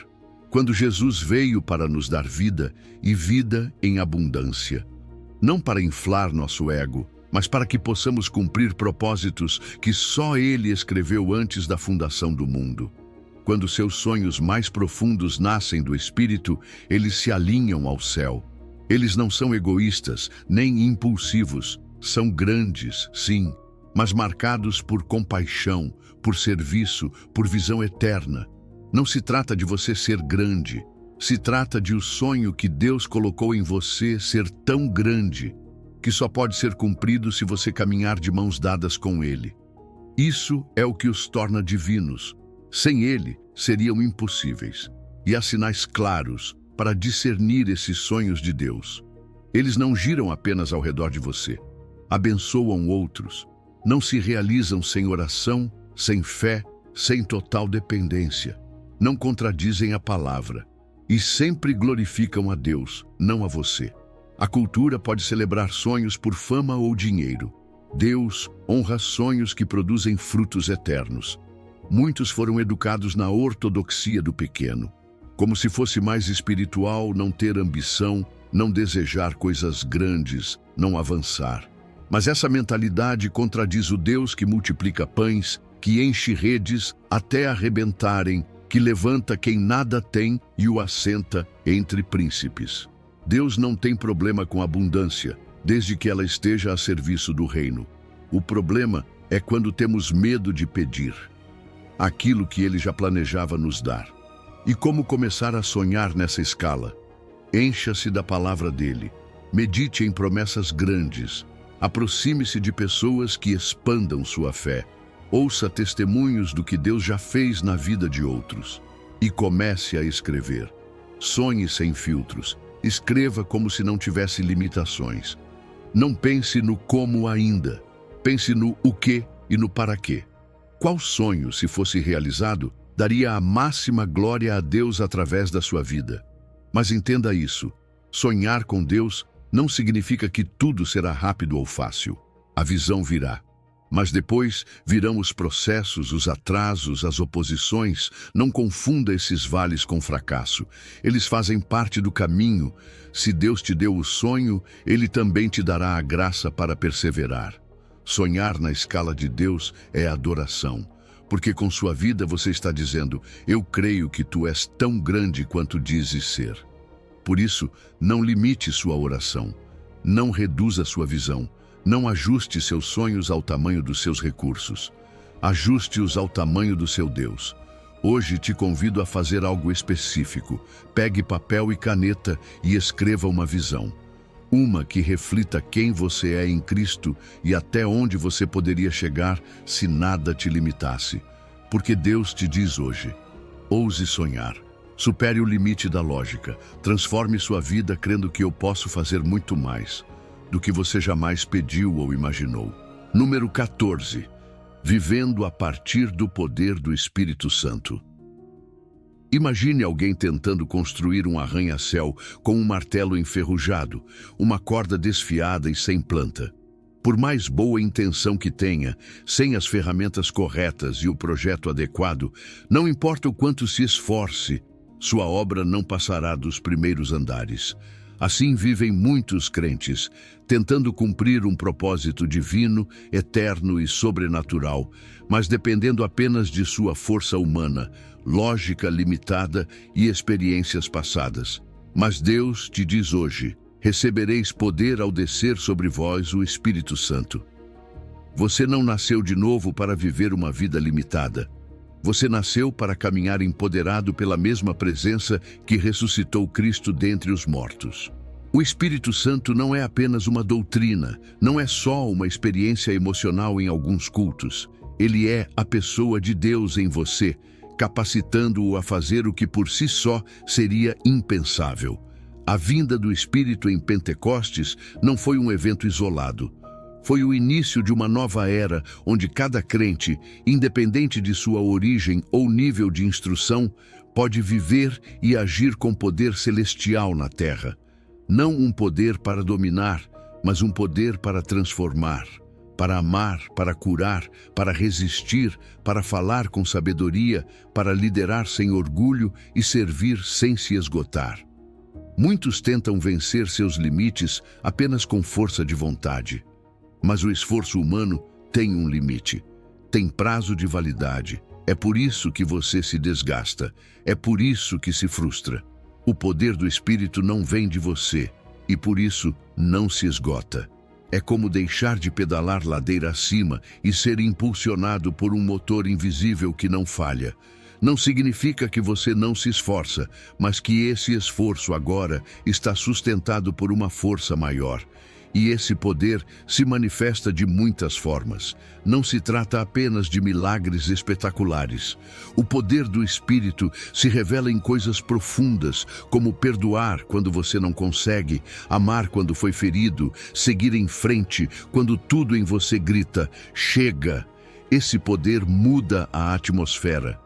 quando Jesus veio para nos dar vida e vida em abundância. Não para inflar nosso ego, mas para que possamos cumprir propósitos que só Ele escreveu antes da fundação do mundo. Quando seus sonhos mais profundos nascem do Espírito, eles se alinham ao céu. Eles não são egoístas, nem impulsivos. São grandes, sim, mas marcados por compaixão, por serviço, por visão eterna. Não se trata de você ser grande, se trata de o sonho que Deus colocou em você ser tão grande, que só pode ser cumprido se você caminhar de mãos dadas com Ele. Isso é o que os torna divinos. Sem Ele, seriam impossíveis. E há sinais claros para discernir esses sonhos de Deus. Eles não giram apenas ao redor de você. Abençoam outros. Não se realizam sem oração, sem fé, sem total dependência. Não contradizem a palavra. E sempre glorificam a Deus, não a você. A cultura pode celebrar sonhos por fama ou dinheiro. Deus honra sonhos que produzem frutos eternos. Muitos foram educados na ortodoxia do pequeno. Como se fosse mais espiritual não ter ambição, não desejar coisas grandes, não avançar. Mas essa mentalidade contradiz o Deus que multiplica pães, que enche redes até arrebentarem, que levanta quem nada tem e o assenta entre príncipes. Deus não tem problema com abundância, desde que ela esteja a serviço do reino. O problema é quando temos medo de pedir aquilo que Ele já planejava nos dar. E como começar a sonhar nessa escala? Encha-se da palavra dele, medite em promessas grandes, aproxime-se de pessoas que expandam sua fé, ouça testemunhos do que Deus já fez na vida de outros e comece a escrever. Sonhe sem filtros, escreva como se não tivesse limitações. Não pense no como ainda, pense no o que e no para quê. Qual sonho, se fosse realizado, daria a máxima glória a Deus através da sua vida? Mas entenda isso, sonhar com Deus não significa que tudo será rápido ou fácil. A visão virá. Mas depois virão os processos, os atrasos, as oposições. Não confunda esses vales com fracasso. Eles fazem parte do caminho. Se Deus te deu o sonho, Ele também te dará a graça para perseverar. Sonhar na escala de Deus é adoração, porque com sua vida você está dizendo: eu creio que tu és tão grande quanto dizes ser. Por isso, não limite sua oração, não reduza sua visão. Não ajuste seus sonhos ao tamanho dos seus recursos. Ajuste-os ao tamanho do seu Deus. Hoje te convido a fazer algo específico. Pegue papel e caneta e escreva uma visão. Uma que reflita quem você é em Cristo e até onde você poderia chegar se nada te limitasse. Porque Deus te diz hoje: ouse sonhar. Supere o limite da lógica. Transforme sua vida crendo que eu posso fazer muito mais do que você jamais pediu ou imaginou. Número 14. Vivendo a partir do poder do Espírito Santo. Imagine alguém tentando construir um arranha-céu com um martelo enferrujado, uma corda desfiada e sem planta. Por mais boa intenção que tenha, sem as ferramentas corretas e o projeto adequado, não importa o quanto se esforce, sua obra não passará dos primeiros andares. Assim vivem muitos crentes, tentando cumprir um propósito divino, eterno e sobrenatural, mas dependendo apenas de sua força humana, lógica limitada e experiências passadas. Mas Deus te diz hoje: recebereis poder ao descer sobre vós o Espírito Santo. Você não nasceu de novo para viver uma vida limitada. Você nasceu para caminhar empoderado pela mesma presença que ressuscitou Cristo dentre os mortos. O Espírito Santo não é apenas uma doutrina, não é só uma experiência emocional em alguns cultos. Ele é a pessoa de Deus em você, capacitando-o a fazer o que por si só seria impensável. A vinda do Espírito em Pentecostes não foi um evento isolado. Foi o início de uma nova era onde cada crente, independente de sua origem ou nível de instrução, pode viver e agir com poder celestial na terra. Não um poder para dominar, mas um poder para transformar, para amar, para curar, para resistir, para falar com sabedoria, para liderar sem orgulho e servir sem se esgotar. Muitos tentam vencer seus limites apenas com força de vontade. Mas o esforço humano tem um limite, tem prazo de validade. É por isso que você se desgasta, é por isso que se frustra. O poder do Espírito não vem de você e por isso não se esgota. É como deixar de pedalar ladeira acima e ser impulsionado por um motor invisível que não falha. Não significa que você não se esforça, mas que esse esforço agora está sustentado por uma força maior. E esse poder se manifesta de muitas formas. Não se trata apenas de milagres espetaculares. O poder do Espírito se revela em coisas profundas, como perdoar quando você não consegue, amar quando foi ferido, seguir em frente quando tudo em você grita: chega! Esse poder muda a atmosfera.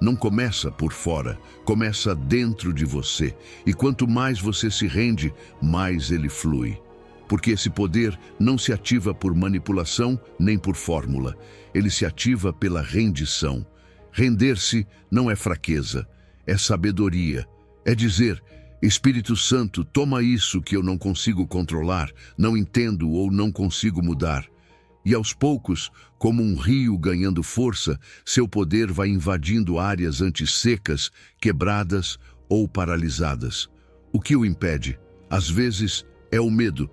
Não começa por fora, começa dentro de você. E quanto mais você se rende, mais ele flui. Porque esse poder não se ativa por manipulação nem por fórmula. Ele se ativa pela rendição. Render-se não é fraqueza, é sabedoria. É dizer: Espírito Santo, toma isso que eu não consigo controlar, não entendo ou não consigo mudar. E aos poucos, como um rio ganhando força, seu poder vai invadindo áreas antes secas, quebradas ou paralisadas. O que o impede? Às vezes, é o medo.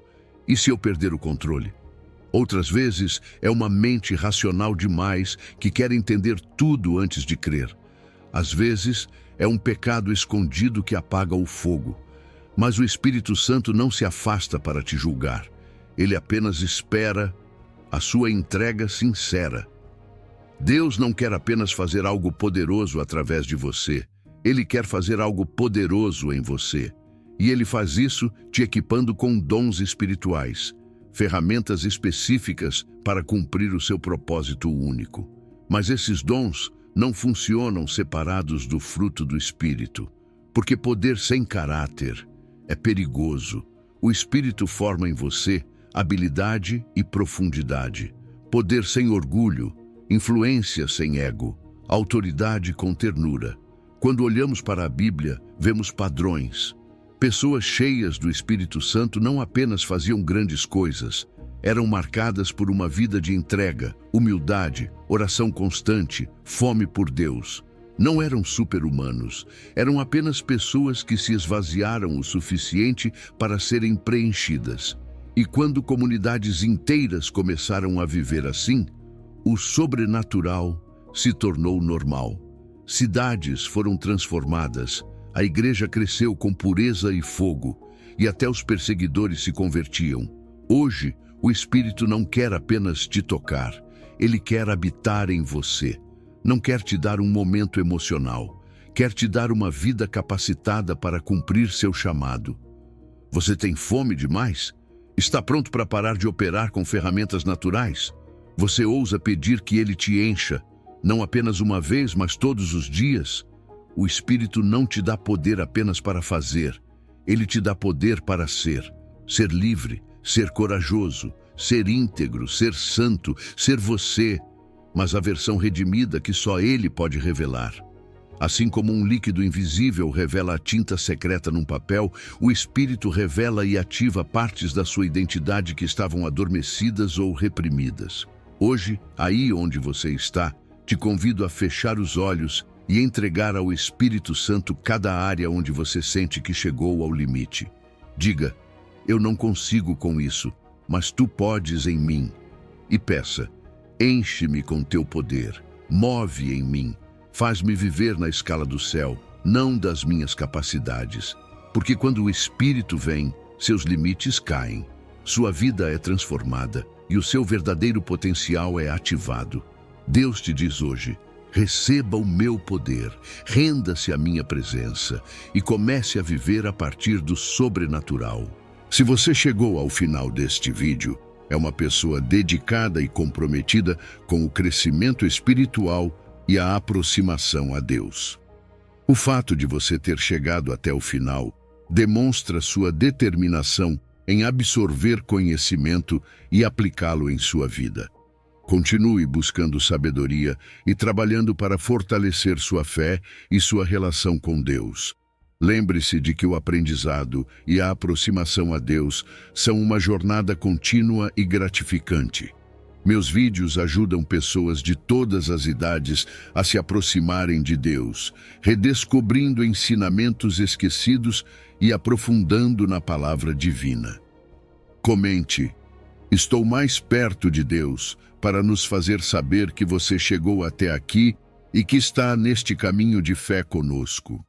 E se eu perder o controle? Outras vezes, é uma mente racional demais que quer entender tudo antes de crer. Às vezes, é um pecado escondido que apaga o fogo. Mas o Espírito Santo não se afasta para te julgar. Ele apenas espera a sua entrega sincera. Deus não quer apenas fazer algo poderoso através de você. Ele quer fazer algo poderoso em você. E ele faz isso te equipando com dons espirituais, ferramentas específicas para cumprir o seu propósito único. Mas esses dons não funcionam separados do fruto do Espírito, porque poder sem caráter é perigoso. O Espírito forma em você habilidade e profundidade, poder sem orgulho, influência sem ego, autoridade com ternura. Quando olhamos para a Bíblia, vemos padrões. Pessoas cheias do Espírito Santo não apenas faziam grandes coisas, eram marcadas por uma vida de entrega, humildade, oração constante, fome por Deus. Não eram super-humanos, eram apenas pessoas que se esvaziaram o suficiente para serem preenchidas. E quando comunidades inteiras começaram a viver assim, o sobrenatural se tornou normal. Cidades foram transformadas, a igreja cresceu com pureza e fogo, e até os perseguidores se convertiam. Hoje, o Espírito não quer apenas te tocar, ele quer habitar em você. Não quer te dar um momento emocional, quer te dar uma vida capacitada para cumprir seu chamado. Você tem fome demais? Está pronto para parar de operar com ferramentas naturais? Você ousa pedir que ele te encha, não apenas uma vez, mas todos os dias? O Espírito não te dá poder apenas para fazer, ele te dá poder para ser. Ser livre, ser corajoso, ser íntegro, ser santo, ser você, mas a versão redimida que só ele pode revelar. Assim como um líquido invisível revela a tinta secreta num papel, o Espírito revela e ativa partes da sua identidade que estavam adormecidas ou reprimidas. Hoje, aí onde você está, te convido a fechar os olhos e entregar ao Espírito Santo cada área onde você sente que chegou ao limite. Diga: eu não consigo com isso, mas tu podes em mim. E peça: enche-me com teu poder, move em mim, faz-me viver na escala do céu, não das minhas capacidades. Porque quando o Espírito vem, seus limites caem, sua vida é transformada e o seu verdadeiro potencial é ativado. Deus te diz hoje: receba o meu poder, renda-se à minha presença e comece a viver a partir do sobrenatural. Se você chegou ao final deste vídeo, é uma pessoa dedicada e comprometida com o crescimento espiritual e a aproximação a Deus. O fato de você ter chegado até o final demonstra sua determinação em absorver conhecimento e aplicá-lo em sua vida. Continue buscando sabedoria e trabalhando para fortalecer sua fé e sua relação com Deus. Lembre-se de que o aprendizado e a aproximação a Deus são uma jornada contínua e gratificante. Meus vídeos ajudam pessoas de todas as idades a se aproximarem de Deus, redescobrindo ensinamentos esquecidos e aprofundando na palavra divina. Comente: estou mais perto de Deus, para nos fazer saber que você chegou até aqui e que está neste caminho de fé conosco.